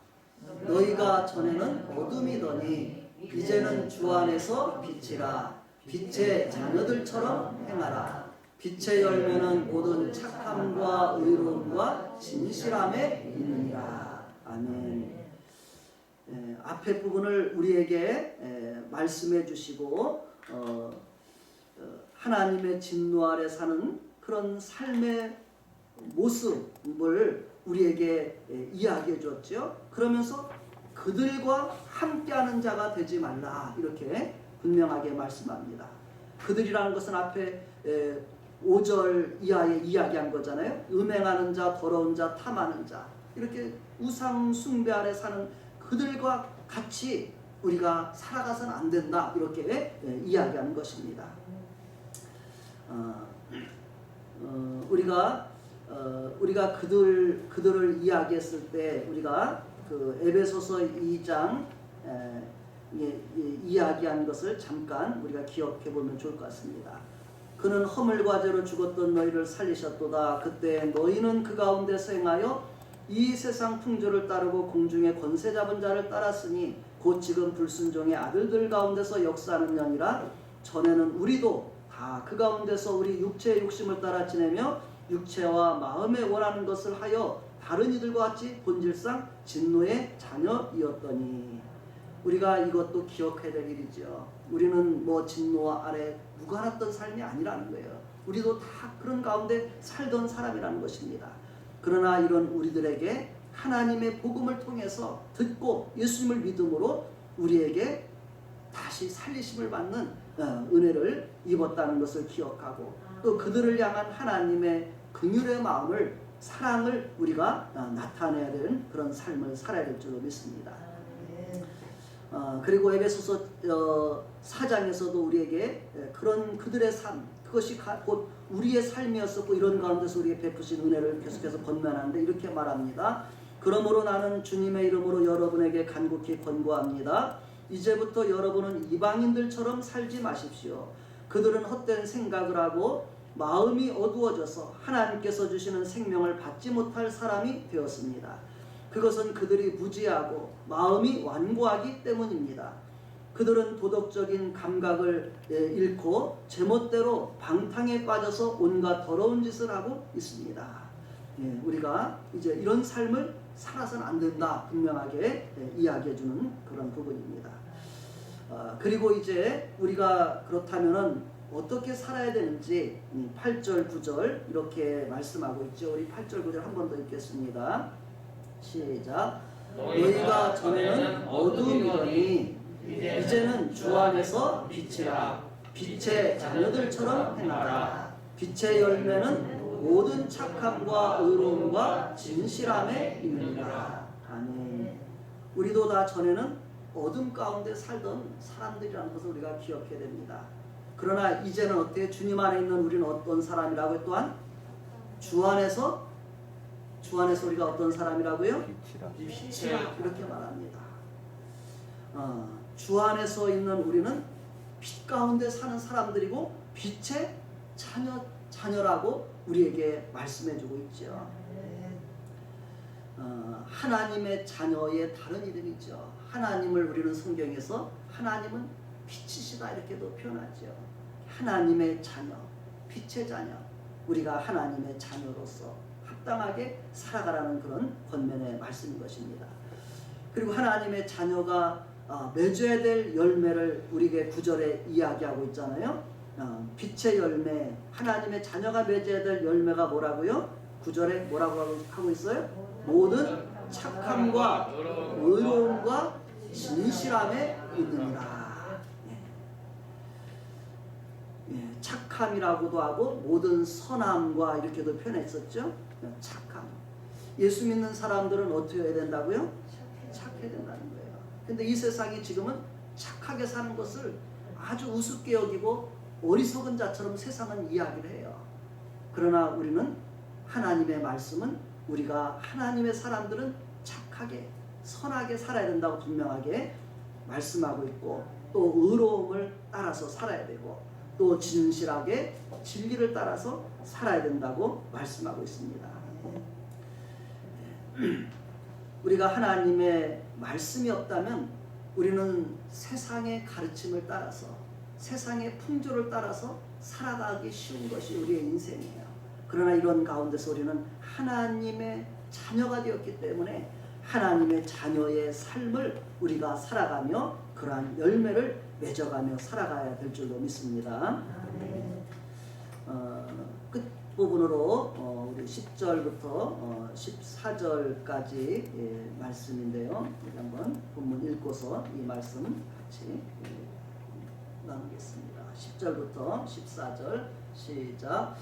너희가 전에는 어둠이더니 이제는 주 안에서 빛이라. 빛의 자녀들처럼 행하라. 빛의 열매는 모든 착함과 의로움과 진실함에 있느니라. 아멘. 앞에 부분을 우리에게 말씀해 주시고 하나님의 진노 아래 사는 그런 삶의 모습을 우리에게 이야기해 주었죠. 그러면서 그들과 함께하는 자가 되지 말라 이렇게 분명하게 말씀합니다. 그들이라는 것은 앞에 5절 이하에 이야기한 거잖아요. 음행하는 자, 더러운 자, 탐하는 자 이렇게 우상 숭배 아래 사는 그들과 같이 우리가 살아가서는 안 된다 이렇게 이야기하는 것입니다. 우리가 그들을 이야기했을 때 우리가 그 에베소서 2장 이야기한 것을 잠깐 우리가 기억해 보면 좋을 것 같습니다. 그는 허물과 죄로 죽었던 너희를 살리셨도다. 그때 너희는 그 가운데서 행하여 이 세상 풍조를 따르고 공중의 권세 잡은 자를 따랐으니 곧 지금 불순종의 아들들 가운데서 역사하는 년이라. 전에는 우리도 다 그 가운데서 우리 육체의 욕심을 따라 지내며 육체와 마음에 원하는 것을 하여 다른 이들과 같이 본질상 진노의 자녀이었더니. 우리가 이것도 기억해야 될 일이죠. 우리는 뭐 진노 아래 무관했던 삶이 아니라는 거예요. 우리도 다 그런 가운데 살던 사람이라는 것입니다. 그러나 이런 우리들에게 하나님의 복음을 통해서 듣고 예수님을 믿음으로 우리에게 다시 살리심을 받는 은혜를 입었다는 것을 기억하고 또 그들을 향한 하나님의 긍휼의 마음을 사랑을 우리가 나타내야 되는 그런 삶을 살아야 될 줄로 믿습니다. 그리고 에베소서 4장에서도 우리에게 그런 그들의 삶 그것이 곧 우리의 삶이었었고 이런 가운데서 우리에게 베푸신 은혜를 계속해서 권면하는데 이렇게 말합니다. 그러므로 나는 주님의 이름으로 여러분에게 간곡히 권고합니다. 이제부터 여러분은 이방인들처럼 살지 마십시오. 그들은 헛된 생각을 하고 마음이 어두워져서 하나님께서 주시는 생명을 받지 못할 사람이 되었습니다. 그것은 그들이 무지하고 마음이 완고하기 때문입니다. 그들은 도덕적인 감각을 잃고 제멋대로 방탕에 빠져서 온갖 더러운 짓을 하고 있습니다. 우리가 이제 이런 삶을 살아서는 안 된다 분명하게 이야기해주는 그런 부분입니다. 그리고 이제 우리가 그렇다면은 어떻게 살아야 되는지 8절 9절 이렇게 말씀하고 있죠. 우리 8절 9절 한 번 더 읽겠습니다. 시작. 너희가 전에는 어둠이더니 이제는 주 안에서 빛이라. 빛의 자녀들처럼 행하라. 빛의 열매는 모든 착함과 의로움과 진실함에 있느니라. 아멘. 우리도 다 전에는 어둠 가운데 살던 사람들이라는 것을 우리가 기억해야 됩니다. 그러나 이제는 어떻게 주님 안에 있는 우리는 어떤 사람이라고요? 또한 주 안에서 우리가 어떤 사람이라고요? 빛이라 이렇게 말합니다. 주 안에서 있는 우리는 빛 가운데 사는 사람들이고 빛의 자녀라고 우리에게 말씀해주고 있죠. 하나님의 자녀의 다른 이름이죠. 하나님을 우리는 성경에서 하나님은 빛이시다 이렇게도 표현하죠. 하나님의 자녀, 빛의 자녀, 우리가 하나님의 자녀로서 합당하게 살아가라는 그런 권면의 말씀인 것입니다. 그리고 하나님의 자녀가 맺어야 될 열매를 우리에게 9절에 이야기하고 있잖아요. 빛의 열매, 하나님의 자녀가 맺어야 될 열매가 뭐라고요? 9절에 뭐라고 하고 있어요? 모든 착함과 의로움과 진실함에 있느니라. 착함이라고도 하고 모든 선함과 이렇게도 표현했었죠. 착함. 예수 믿는 사람들은 어떻게 해야 된다고요? 착해야 된다는 거예요. 근데 이 세상이 지금은 착하게 사는 것을 아주 우습게 여기고 어리석은 자처럼 세상은 이야기를 해요. 그러나 우리는 하나님의 말씀은 우리가 하나님의 사람들은 착하게 선하게 살아야 된다고 분명하게 말씀하고 있고, 또 의로움을 따라서 살아야 되고, 또 진실하게 진리를 따라서 살아야 된다고 말씀하고 있습니다. 우리가 하나님의 말씀이 없다면 우리는 세상의 가르침을 따라서, 세상의 풍조를 따라서 살아가기 쉬운 것이 우리의 인생이에요. 그러나 이런 가운데서 우리는 하나님의 자녀가 되었기 때문에 하나님의 자녀의 삶을 우리가 살아가며 그러한 열매를 맺어가며 살아가야 될 줄로 믿습니다. 끝부분으로 우리 10절부터 14절까지 말씀인데요. 우리 한번 본문 읽고서 이 말씀 같이 나누겠습니다. 10절부터 14절 시작.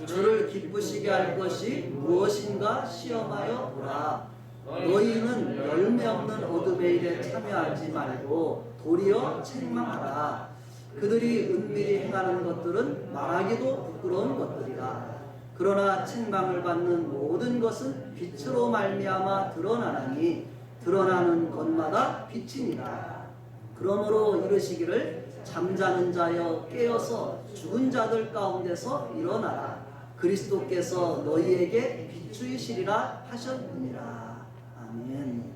주를 기쁘시게 할 것이 무엇인가 시험하여 보라. 너희는 열매 없는 어둠의 일에 참여하지 말고 도리어 책망하라. 그들이 은밀히 행하는 것들은 말하기도 부끄러운 것들이라. 그러나 책망을 받는 모든 것은 빛으로 말미암아 드러나나니 드러나는 것마다 빛이니라. 그러므로 이르시기를 잠자는 자여 깨어서 죽은 자들 가운데서 일어나라. 그리스도께서 너희에게 비추이시리라 하셨느니라. 아멘.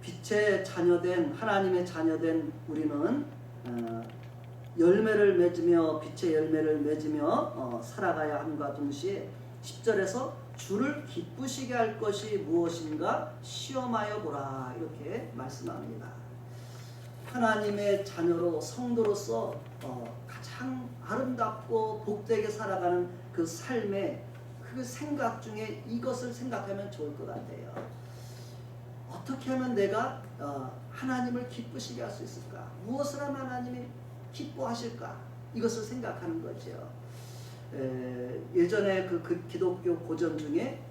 빛의 자녀된 하나님의 자녀된 우리는 열매를 맺으며 빛의 열매를 맺으며 살아가야 함과 동시에 10절에서 주를 기쁘시게 할 것이 무엇인가 시험하여 보라 이렇게 말씀합니다. 하나님의 자녀로 성도로서 가장 아름답고 복되게 살아가는 그 삶의 그 생각 중에 이것을 생각하면 좋을 것 같아요. 어떻게 하면 내가 하나님을 기쁘시게 할 수 있을까? 무엇을 하면 하나님이 기뻐하실까? 이것을 생각하는 거죠. 예전에 그 기독교 고전 중에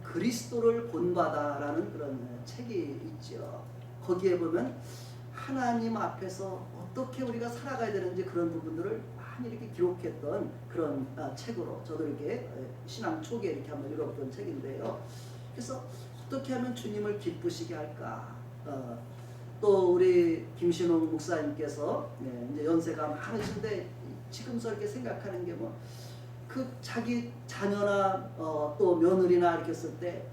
그리스도를 본받아라는 그런 책이 있죠. 거기에 보면 하나님 앞에서 어떻게 우리가 살아가야 되는지 그런 부분들을 많이 이렇게 기록했던 그런 책으로 저도 이렇게 신앙 초기에 이렇게 한번 읽었던 책인데요. 그래서 어떻게 하면 주님을 기쁘시게 할까? 또 우리 김신웅 목사님께서 이제 연세가 많으신데 지금서 이렇게 생각하는 게 뭐 그 자기 자녀나 또 며느리나 이렇게 했을 때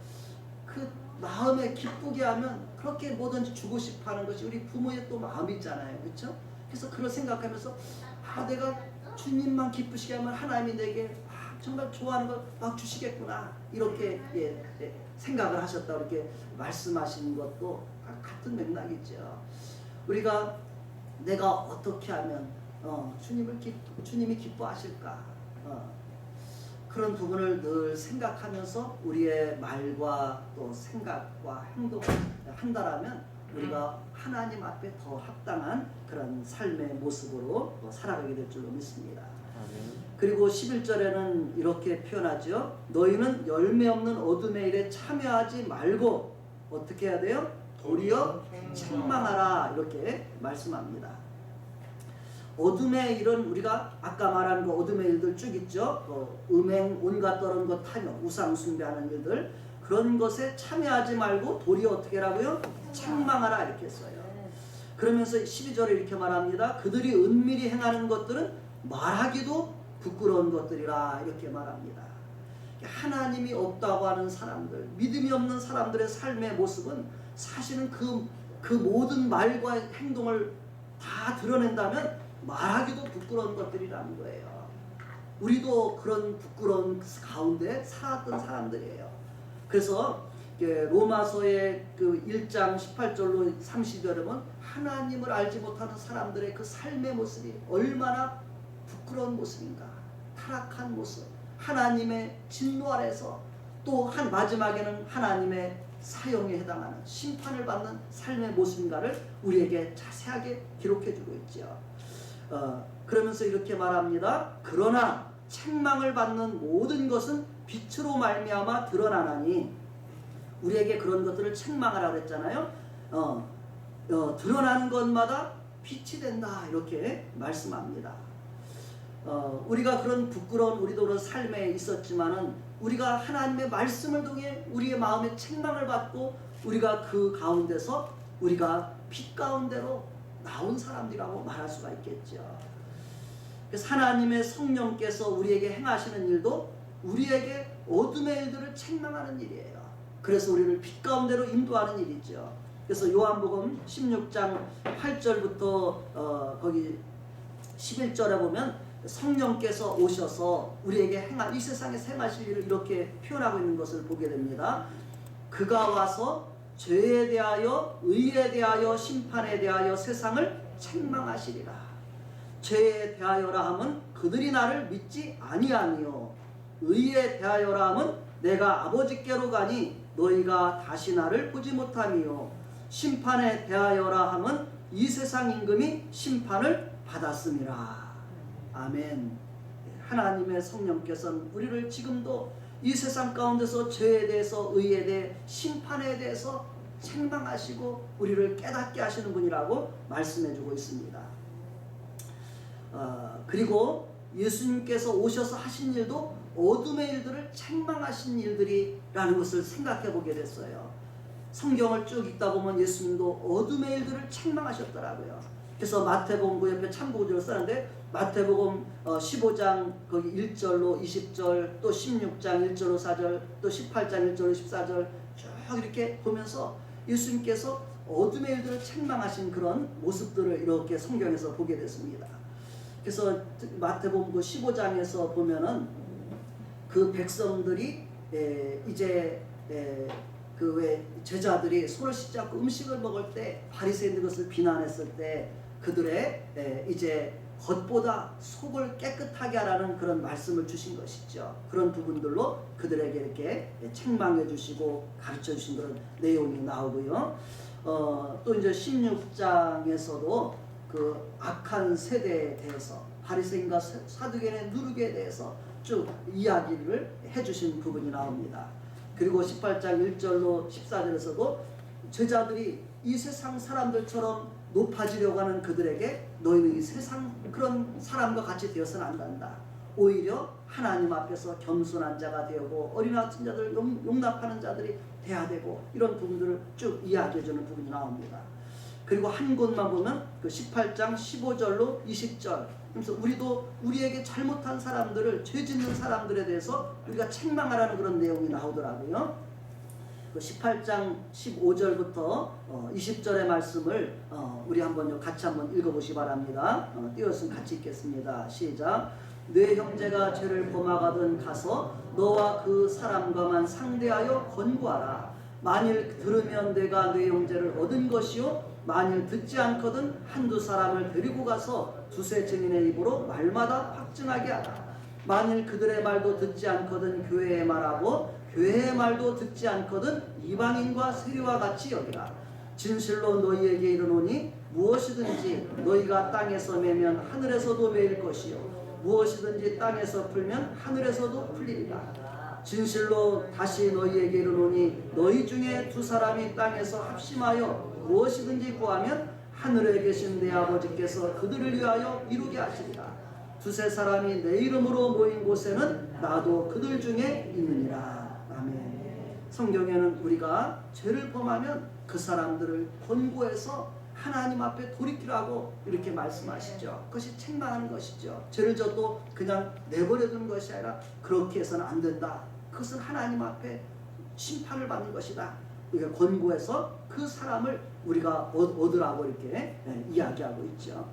그 마음에 기쁘게 하면 그렇게 뭐든지 주고 싶어 하는 것이 우리 부모의 또 마음이잖아요. 그렇죠? 그래서 그걸 생각하면서 내가 주님만 기쁘시게 하면 하나님이 내게 정말 좋아하는 걸 막 주시겠구나 이렇게 생각을 하셨다 이렇게 말씀하신 것도 같은 맥락이죠. 내가 어떻게 하면 주님이 기뻐하실까? 그런 부분을 늘 생각하면서 우리의 말과 또 생각과 행동을 한다라면 우리가 하나님 앞에 더 합당한 그런 삶의 모습으로 살아가게 될 줄로 믿습니다. 그리고 11절에는 이렇게 표현하죠. 너희는 열매 없는 어둠의 일에 참여하지 말고 어떻게 해야 돼요? 도리어 책망하라 이렇게 말씀합니다. 어둠의 일은 우리가 아까 말한 그 어둠의 일들 쭉 있죠. 음행, 온갖 더러운 것, 탐욕, 우상 숭배하는 일들, 그런 것에 참여하지 말고 도리어 어떻게 하라고요? 책망하라 이렇게 써요. 그러면서 12절에 이렇게 말합니다. 그들이 은밀히 행하는 것들은 말하기도 부끄러운 것들이라 이렇게 말합니다. 하나님이 없다고 하는 사람들, 믿음이 없는 사람들의 삶의 모습은 사실은 그 모든 말과 행동을 다 드러낸다면 말하기도 부끄러운 것들이라는 거예요. 우리도 그런 부끄러운 가운데 살았던 사람들이에요. 그래서 로마서의 그 1장 18절로 30절에 보면 하나님을 알지 못하는 사람들의 그 삶의 모습이 얼마나 부끄러운 모습인가, 타락한 모습, 하나님의 진노 아래서 또 마지막에는 하나님의 사형에 해당하는 심판을 받는 삶의 모습인가를 우리에게 자세하게 기록해주고 있죠. 그러면서 이렇게 말합니다. 그러나 책망을 받는 모든 것은 빛으로 말미암아 드러나나니, 우리에게 그런 것들을 책망하라 그랬잖아요. 드러나는 것마다 빛이 된다 이렇게 말씀합니다. 우리가 그런 부끄러운 우리도 그런 삶에 있었지만은 우리가 하나님의 말씀을 통해 우리의 마음에 책망을 받고 우리가 그 가운데서 우리가 빛 가운데로 나온 사람들이라고 말할 수가 있겠죠. 그래서 하나님의 성령께서 우리에게 행하시는 일도 우리에게 어둠의 일들을 책망하는 일이에요. 그래서 우리를 빛 가운데로 인도하는 일이죠. 그래서 요한복음 16장 8절부터 거기 11절에 보면 성령께서 오셔서 우리에게 이 세상에 행하실 일을 이렇게 표현하고 있는 것을 보게 됩니다. 그가 와서 죄에 대하여 의에 대하여 심판에 대하여 세상을 책망하시리라. 죄에 대하여라 함은 그들이 나를 믿지 아니하니요, 의에 대하여라 함은 내가 아버지께로 가니 너희가 다시 나를 보지 못하니요, 심판에 대하여라 함은 이 세상 임금이 심판을 받았음이라. 아멘. 하나님의 성령께서는 우리를 지금도 이 세상 가운데서 죄에 대해서, 의에 대해, 심판에 대해서 책망하시고 우리를 깨닫게 하시는 분이라고 말씀해주고 있습니다. 그리고 예수님께서 오셔서 하신 일도 어둠의 일들을 책망하신 일들이라는 것을 생각해 보게 됐어요. 성경을 쭉 읽다 보면 예수님도 어둠의 일들을 책망하셨더라고요. 그래서 마태복음 그 옆에 참고구절을 쓰는데 마태복음 15장 거기 1절로 20절, 또 16장 1절로 4절, 또 18장 1절로 14절 쭉 이렇게 보면서 예수님께서 어둠의 일들을 책망하신 그런 모습들을 이렇게 성경에서 보게 됐습니다. 그래서 마태복음 그 15장에서 보면은 그 백성들이 이제 그 왜 제자들이 손을 씻지 않고 음식을 먹을 때 바리새인들 것을 비난했을 때 그들의 이제 겉보다 속을 깨끗하게 하라는 그런 말씀을 주신 것이죠. 그런 부분들로 그들에게 이렇게 책망해 주시고 가르쳐 주신 그런 내용이 나오고요. 또 이제 16장에서도 그 악한 세대에 대해서 바리새인과 사두개인의 누룩에 대해서 쭉 이야기를 해주신 부분이 나옵니다. 그리고 18장 1절로 14절에서도 제자들이 이 세상 사람들처럼 높아지려고 하는 그들에게 너희는 이 세상 그런 사람과 같이 되어서는 안 된다. 오히려 하나님 앞에서 겸손한 자가 되고 어린 같은 자들 용납하는 자들이 돼야 되고, 이런 부분들을 쭉 이야기해주는 부분이 나옵니다. 그리고 한 곳만 보면 그 18장 15절로 20절, 그래서 우리도 우리에게 잘못한 사람들을, 죄 짓는 사람들에 대해서 우리가 책망하라는 그런 내용이 나오더라고요. 그 18장 15절부터 20절의 말씀을 우리 같이 한번 읽어보시기 바랍니다. 띄웠으면 같이 읽겠습니다. 시작. 네 형제가 죄를 범하거든 가서 너와 그 사람과만 상대하여 권고하라. 만일 들으면 내가 네 형제를 얻은 것이요, 만일 듣지 않거든 한두 사람을 데리고 가서 두세 증인의 입으로 말마다 확증하게 하라. 만일 그들의 말도 듣지 않거든 교회의 말하고 교회의 말도 듣지 않거든 이방인과 세리와 같이 여기라. 진실로 너희에게 이르노니 무엇이든지 너희가 땅에서 매면 하늘에서도 매일 것이요, 무엇이든지 땅에서 풀면 하늘에서도 풀리리라. 진실로 다시 너희에게 이르노니 너희 중에 두 사람이 땅에서 합심하여 무엇이든지 구하면 하늘에 계신 내 아버지께서 그들을 위하여 이루게 하시리라. 두세 사람이 내 이름으로 모인 곳에는 나도 그들 중에 있느니라. 아멘. 성경에는 우리가 죄를 범하면 그 사람들을 권고해서 하나님 앞에 돌이키라고 이렇게 말씀하시죠. 그것이 책망하는 것이죠. 죄를 져도 그냥 내버려 두는 것이 아니라 그렇게 해서는 안 된다. 그것은 하나님 앞에 심판을 받는 것이다. 우리가 권고해서 그 사람을 우리가 얻으라고 이렇게 이야기하고 있죠.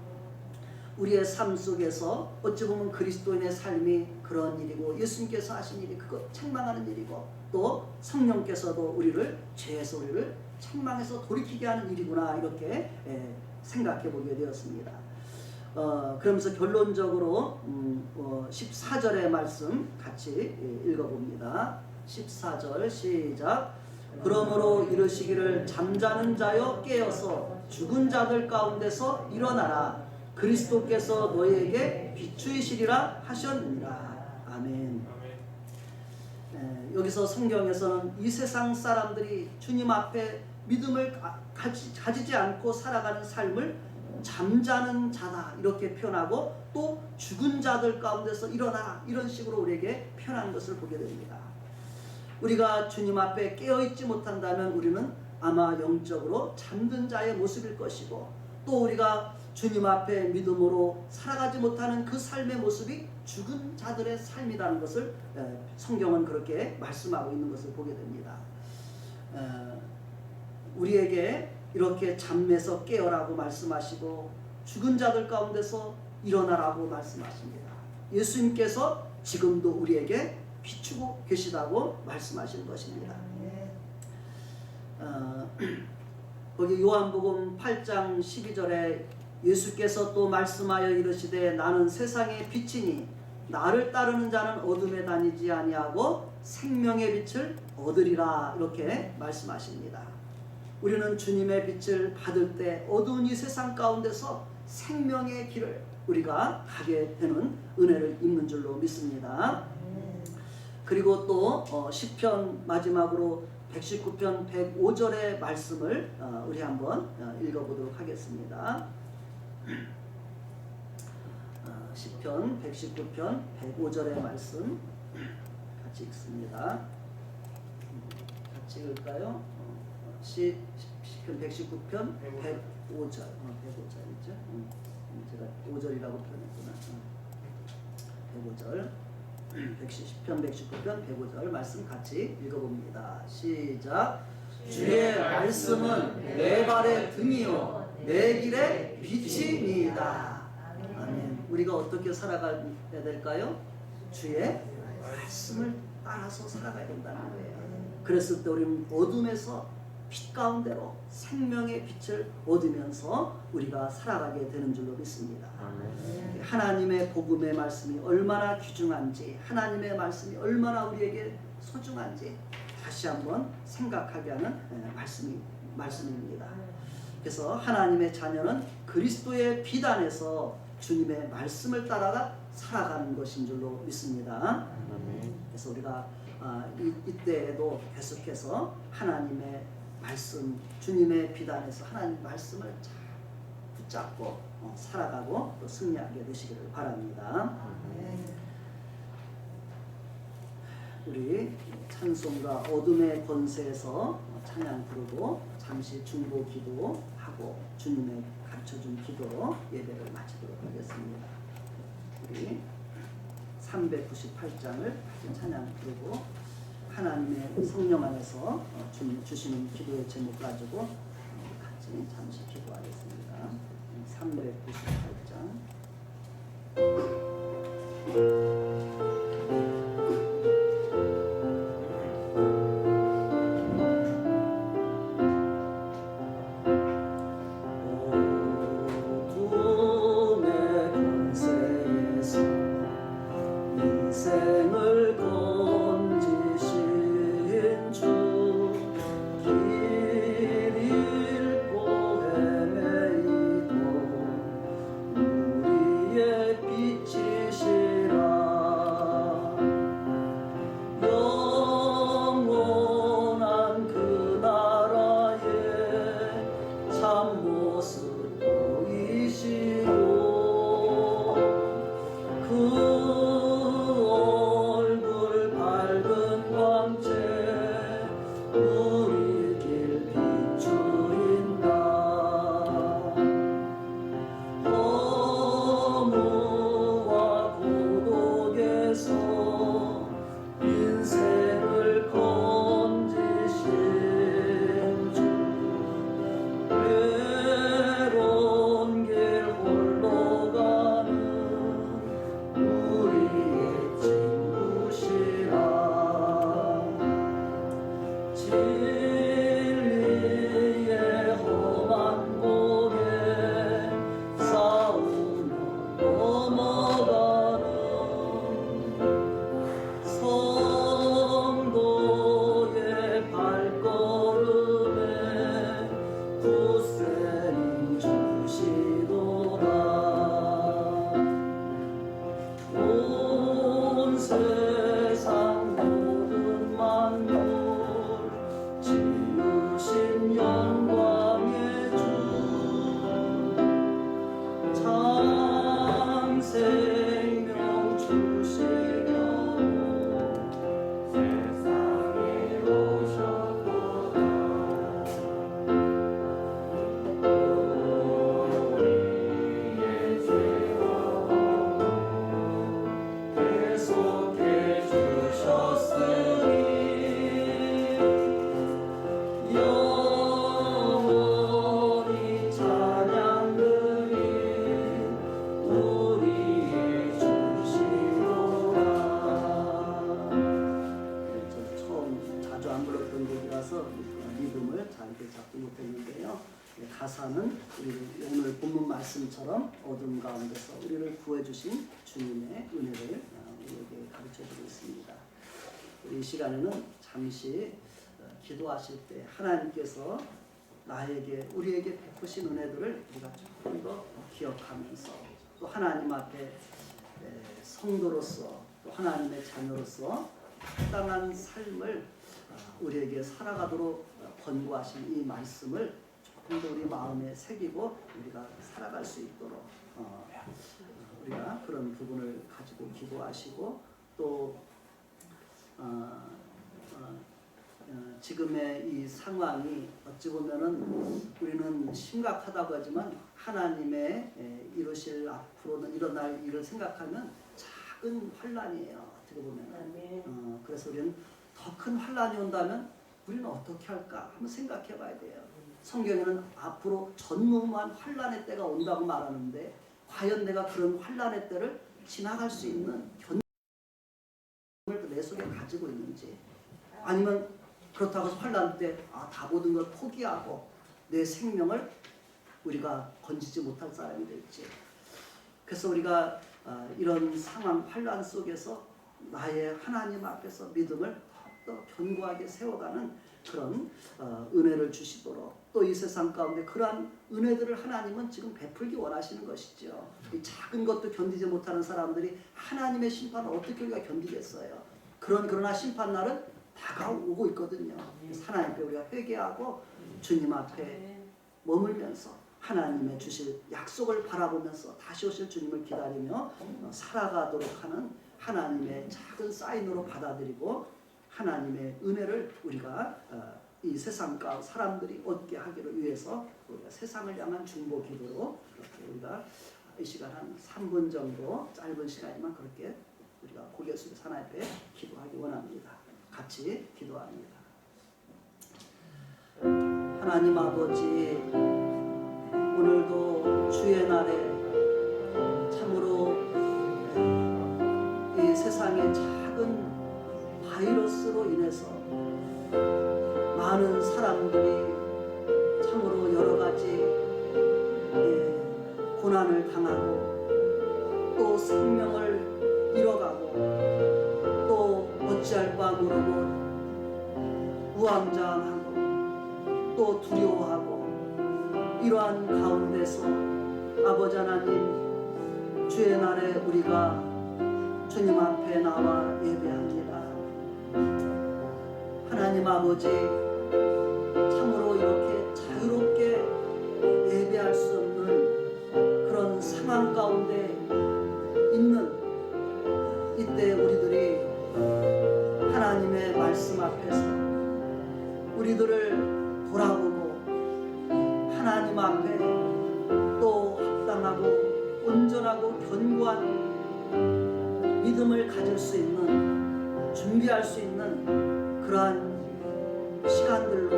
우리의 삶 속에서 어찌 보면 그리스도인의 삶이 그런 일이고 예수님께서 하신 일이 그거 책망하는 일이고 또 성령께서도 우리를 죄에서 우리를 책망해서 돌이키게 하는 일이구나 이렇게 생각해 보게 되었습니다. 그러면서 결론적으로 14절의 말씀 같이 읽어봅니다. 14절 시작. 그러므로 이르시기를 잠자는 자여 깨어서 죽은 자들 가운데서 일어나라. 그리스도께서 너희에게 비추이시리라 하셨느니라. 아멘. 여기서 성경에서는 이 세상 사람들이 주님 앞에 믿음을 가지지 않고 살아가는 삶을 잠자는 자다 이렇게 표현하고 또 죽은 자들 가운데서 일어나라 이런 식으로 우리에게 표현하는 것을 보게 됩니다. 우리가 주님 앞에 깨어있지 못한다면 우리는 아마 영적으로 잠든 자의 모습일 것이고 또 우리가 주님 앞에 믿음으로 살아가지 못하는 그 삶의 모습이 죽은 자들의 삶이라는 것을 성경은 그렇게 말씀하고 있는 것을 보게 됩니다. 우리에게 이렇게 잠에서 깨어라고 말씀하시고 죽은 자들 가운데서 일어나라고 말씀하십니다. 예수님께서 지금도 우리에게 비추고 계시다고 말씀하시는 것입니다. 거기 요한복음 8장 12절에 예수께서 또 말씀하여 이르시되 나는 세상의 빛이니 나를 따르는 자는 어둠에 다니지 아니하고 생명의 빛을 얻으리라 이렇게 말씀하십니다. 우리는 주님의 빛을 받을 때 어두운 이 세상 가운데서 생명의 길을 우리가 가게 되는 은혜를 입는 줄로 믿습니다. 그리고 또 시편 마지막으로 119편 105절의 말씀을 우리 한번 읽어보도록 하겠습니다. 시편 119편 105절의 말씀 같이 읽습니다. 같이 읽을까요? 시편 119편 105절 105절이죠. 제가 5절이라고 표현했구나. 105절 시편 119편 105절 말씀 같이 읽어봅니다. 시작. 주의 말씀은 내 발의 등이요 내 길의 빛이니이다. 아멘. 우리가 어떻게 살아가야 될까요? 주의 말씀을 따라서 살아가야 된다는 거예요. 그랬을 때 우리는 어둠에서 빛 가운데로 생명의 빛을 얻으면서 우리가 살아가게 되는 줄로 믿습니다. 하나님의 복음의 말씀이 얼마나 귀중한지, 하나님의 말씀이 얼마나 우리에게 소중한지 다시 한번 생각하게 하는 말씀입니다. 그래서 하나님의 자녀는 그리스도의 빛 안에서 주님의 말씀을 따라가 살아가는 것인 줄로 믿습니다. 그래서 우리가 이때에도 계속해서 하나님의 말씀, 주님의 빛 안에서 하나님 말씀을 잘 붙잡고 살아가고 또 승리하게 되시기를 바랍니다. 우리 찬송가 어둠의 권세에서 찬양 부르고 잠시 중보 기도하고 주님의 가르쳐준 기도로 예배를 마치도록 하겠습니다. 우리 398장을 찬양 부르고 하나님의 성령 안에서 주님 주시는 기도의 제목 가지고 같이 잠시 기도하겠습니다. 398장 빛이신 곳은 보이시고 그 얼굴 밝은 광채 우리 길 비추인다. 허무와 고독에서 인생을 건지신 주 외로운 길 홀로 가는 우리의 친구시라. 진리의 험한 곳에 싸우며 넘어가는 성도의 발걸음에 굳세림 주시도다. 온 세상 모든 만물 지으신 영광의 주 참 생명 주시려고 세상에 오셨도다. 우리의 죄와 계속해 주셨으니 영원히 찬양드리 우리의 주시로라. 저도 처음 자주 안 불렀던 곡이라서 리듬을 잘 잡지 못했는데요. 가사는 우리 오늘 본문 말씀처럼 어둠 가운데서 우리를 구해주신 주님의 은혜를 우리에게 가르쳐주고 있습니다. 이 시간에는 잠시 기도하실 때 하나님께서 나에게 우리에게 베푸신 은혜들을 우리가 조금 더 기억하면서 또 하나님 앞에 성도로서 또 하나님의 자녀로서 합당한 삶을 우리에게 살아가도록 권고하신 이 말씀을 조금 더 우리 마음에 새기고 우리가 살아갈 수 있도록 우리가 그런 부분을 가지고 기도하시고 또 지금의 이 상황이 어찌 보면은 우리는 심각하다고 하지만 하나님의 이루실 앞으로는 일어날 일을 생각하면 작은 환란이에요. 어떻게 보면. 그래서 우리는 더 큰 환란이 온다면 우리는 어떻게 할까 한번 생각해 봐야 돼요. 성경에는 앞으로 전무후무한 환란의 때가 온다고 말하는데 과연 내가 그런 환란의 때를 지나갈 수 있는 견dim을 내 속에 가지고 있는지, 아니면 그렇다고 해서 환란 때 다 모든 걸 포기하고 내 생명을 우리가 건지지 못할 사람이 될지. 그래서 우리가 이런 상황 환란 속에서 나의 하나님 앞에서 믿음을 더 견고하게 세워가는 그런 은혜를 주시도록, 또 이 세상 가운데 그러한 은혜들을 하나님은 지금 베풀기 원하시는 것이죠. 이 작은 것도 견디지 못하는 사람들이 하나님의 심판을 어떻게 우리가 견디겠어요. 그러나 심판날은 다가오고 있거든요. 하나님께 우리가 회개하고 주님 앞에 머물면서 하나님의 주실 약속을 바라보면서 다시 오실 주님을 기다리며 살아가도록 하는 하나님의 작은 사인으로 받아들이고 하나님의 은혜를 우리가 이 세상 가운데 사람들이 얻게 하기를 위해서 우리가 세상을 향한 중보 기도로 그렇게 우리가 이 시간 한 3분 정도 짧은 시간이지만 그렇게 우리가 고개 숙여서 하나님 앞에 기도하기 원합니다. 같이 기도합니다. 하나님 아버지, 오늘도 주의 날에 참으로 이 세상의 작은 바이러스로 인해서 많은 사람들이 참으로 여러 가지 고난을 당하고 또 생명을 잃어가고 또 어찌할 바 모르고 우왕좌왕하고 또 두려워하고, 이러한 가운데서 아버지 하나님, 주의 날에 우리가 주님 앞에 나와 예배합니다. 하나님 아버지, 참으로 이렇게 자유롭게 예배할 하나님 앞에 또 합당하고 온전하고 견고한 믿음을 가질 수 있는, 준비할 수 있는 그러한 시간들로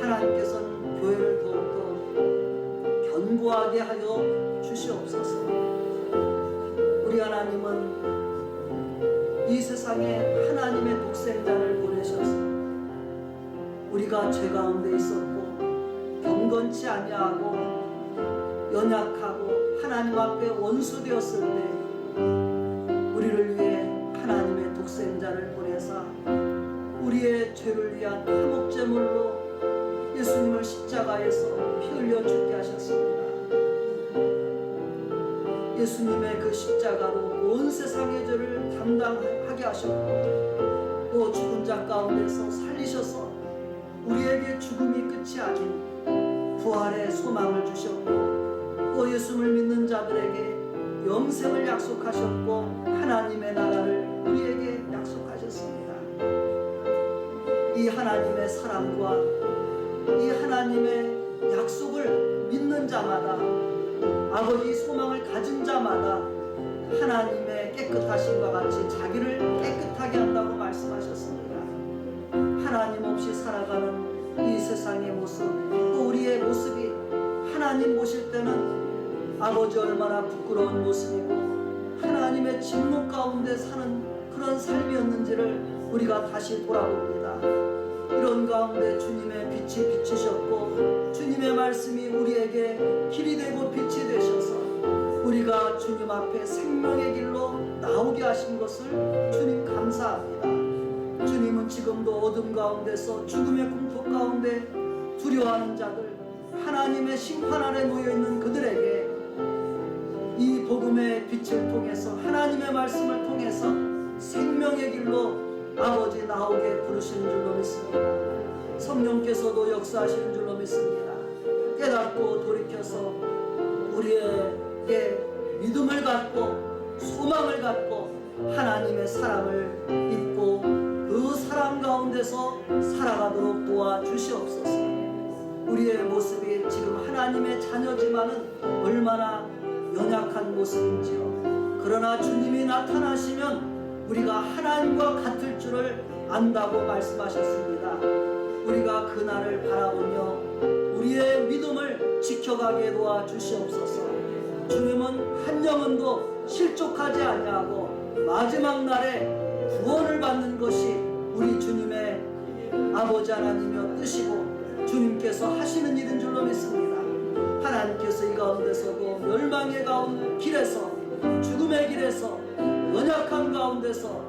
하나님께서는 교회를 더욱더 견고하게 하여 주시옵소서. 우리 하나님은 이 세상에 하나님의 독생자를 보내셔서 우리가 죄 가운데 있었고 경건치 아니하고 연약하고 하나님 앞에 원수 되었을 때 우리를 위해 하나님의 독생자를 보내사 우리의 죄를 위한 화목제물로 예수님을 십자가에서 피 흘려 죽게 하셨습니다. 예수님의 그 십자가로 온 세상의 죄를 담당하게 하셨고 또 죽은 자 가운데서 살리셔서 우리에게 죽음이 끝이 아닌 부활의 소망을 주셨고 또 예수를 믿는 자들에게 영생을 약속하셨고 하나님의 나라를 우리에게 약속하셨습니다. 이 하나님의 사랑과 이 하나님의 약속을 믿는 자마다, 아버지 소망을 가진 자마다 하나님의 깨끗하심과 같이 자기를 깨끗하게 한다고 말씀하셨습니다. 하나님 없이 살아가는 이 세상의 모습, 또 우리의 모습이 하나님 보실 때는 아버지 얼마나 부끄러운 모습이고 하나님의 진노 가운데 사는 그런 삶이었는지를 우리가 다시 돌아봅니다. 이런 가운데 주님의 빛이 비치셨고 주님의 말씀이 우리에게 길이 되고 빛이 되셔서 우리가 주님 앞에 생명의 길로 나오게 하신 것을 주님 감사합니다. 주님은 지금도 어둠 가운데서 죽음의 공포 가운데 두려워하는 자들, 하나님의 심판 아래 놓여있는 그들에게 이 복음의 빛을 통해서 하나님의 말씀을 통해서 생명의 길로 아버지 나오게 부르시는 줄로 믿습니다. 성령께서도 역사하시는 줄로 믿습니다. 깨닫고 돌이켜서 우리에게 믿음을 갖고 소망을 갖고 하나님의 사랑을 입고 그 사랑 가운데서 살아가도록 도와주시옵소서. 우리의 모습이 지금 하나님의 자녀지만은 얼마나 연약한 모습인지요. 그러나 주님이 나타나시면 우리가 하나님과 같을 줄을 안다고 말씀하셨습니다. 우리가 그날을 바라보며 우리의 믿음을 지켜가게 도와주시옵소서. 주님은 한 영혼도 실족하지 아니하고 마지막 날에 구원을 받는 것이 우리 주님의 아버지 하나님의 뜻이고 주님께서 하시는 일인 줄로 믿습니다. 하나님께서 이 가운데서도 멸망의 길에서, 죽음의 길에서, 연약한 가운데서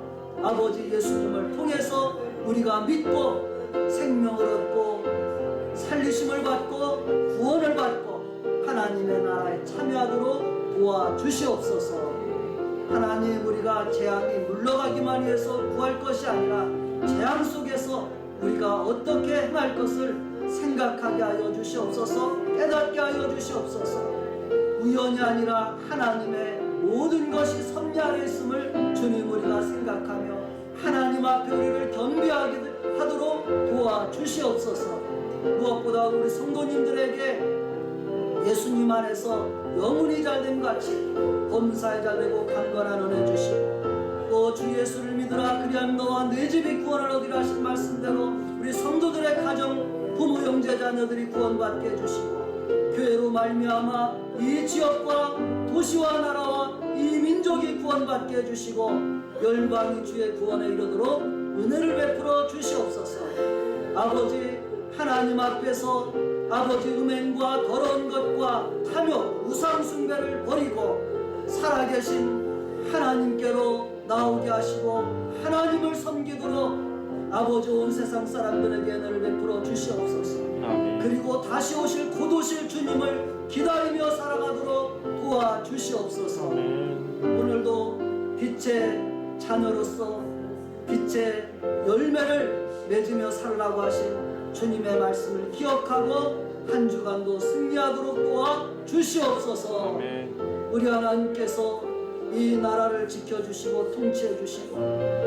아버지 예수님을 통해서 우리가 믿고 생명을 얻고 살리심을 받고 구원을 받고 하나님의 나라에 참여하도록 도와주시옵소서. 하나님, 우리가 재앙이 물러가기만 위해서 구할 것이 아니라 재앙 속에서 우리가 어떻게 행할 것을 생각하게 하여 주시옵소서. 깨닫게 하여 주시옵소서. 우연이 아니라 하나님의 모든 것이 섭리 안에 있음을 주님 우리가 생각하며 하나님 앞에 우리를 겸비하게 하도록 도와주시옵소서. 무엇보다 우리 성도님들에게 예수님 안에서 영혼이 잘됨 같이 범사에 잘되고 강건한 은혜 주시고 또 주 예수를 믿으라 그리하면 너와 내 집이 구원을 얻으라 하신 말씀대로 우리 성도들의 가정, 부모, 형제, 자녀들이 구원받게 해주시고 교회로 말미암아 이 지역과 도시와 나라와 이 민족이 구원받게 해주시고 열방이 주의 구원에 이르도록 은혜를 베풀어 주시옵소서. 아버지, 하나님 앞에서 아버지 음행과 더러운 것과 탐욕, 우상 숭배를 버리고 살아계신 하나님께로 나오게 하시고 하나님을 섬기도록 아버지 온 세상 사람들에게 은혜를 베풀어 주시옵소서. 그리고 다시 오실 곧 오실 주님을 기다리며 살아가도록 도와주시옵소서. 오늘도 빛의 자녀로서 빛의 열매를 맺으며 살라고 하신 주님의 말씀을 기억하고 한 주간도 승리하도록 도와주시옵소서. 우리 하나님께서 이 나라를 지켜주시고 통치해주시고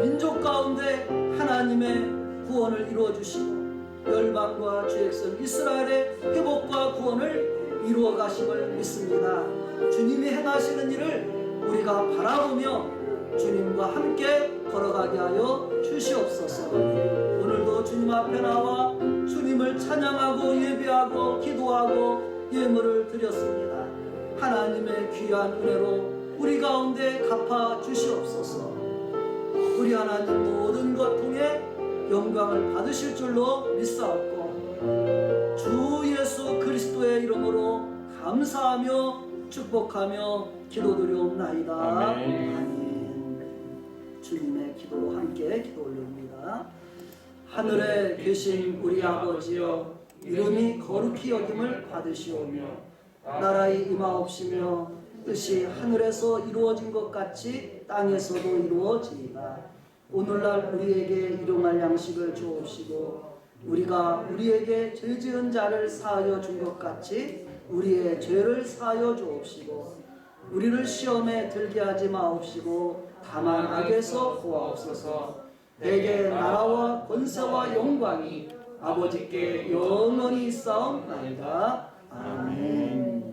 민족 가운데 하나님의 구원을 이루어주시고 열방과 주 백성 이스라엘의 회복과 구원을 이루어 가심을 믿습니다. 주님이 행하시는 일을 우리가 바라보며 주님과 함께 걸어가게 하여 주시옵소서. 오늘도 주님 앞에 나와 주님을 찬양하고 예배하고 기도하고 예물을 드렸습니다. 하나님의 귀한 은혜로 우리 가운데 갚아 주시옵소서. 우리 하나님 모든 것 통해 영광을 받으실 줄로 믿사옵고 주 예수 그리스도의 이름으로 감사하며 축복하며 기도드리옵나이다. 아멘. 주님의 기도로 함께 기도 올립니다. 하늘에 계신 우리 아버지여, 이름이 거룩히 여김을 받으시오며 나라의 임하옵시며 뜻이 하늘에서 이루어진 것 같이 땅에서도 이루어지이다. 오늘날 우리에게 일용할 양식을 주옵시고 우리가 우리에게 죄 지은 자를 사하여 준 것 같이 우리의 죄를 사하여 주옵시고 우리를 시험에 들게 하지 마옵시고 다만 악에서 구하옵소서. 대개 나라와 권세와 영광이 아버지께 영원히 있사옵나이다. 아멘.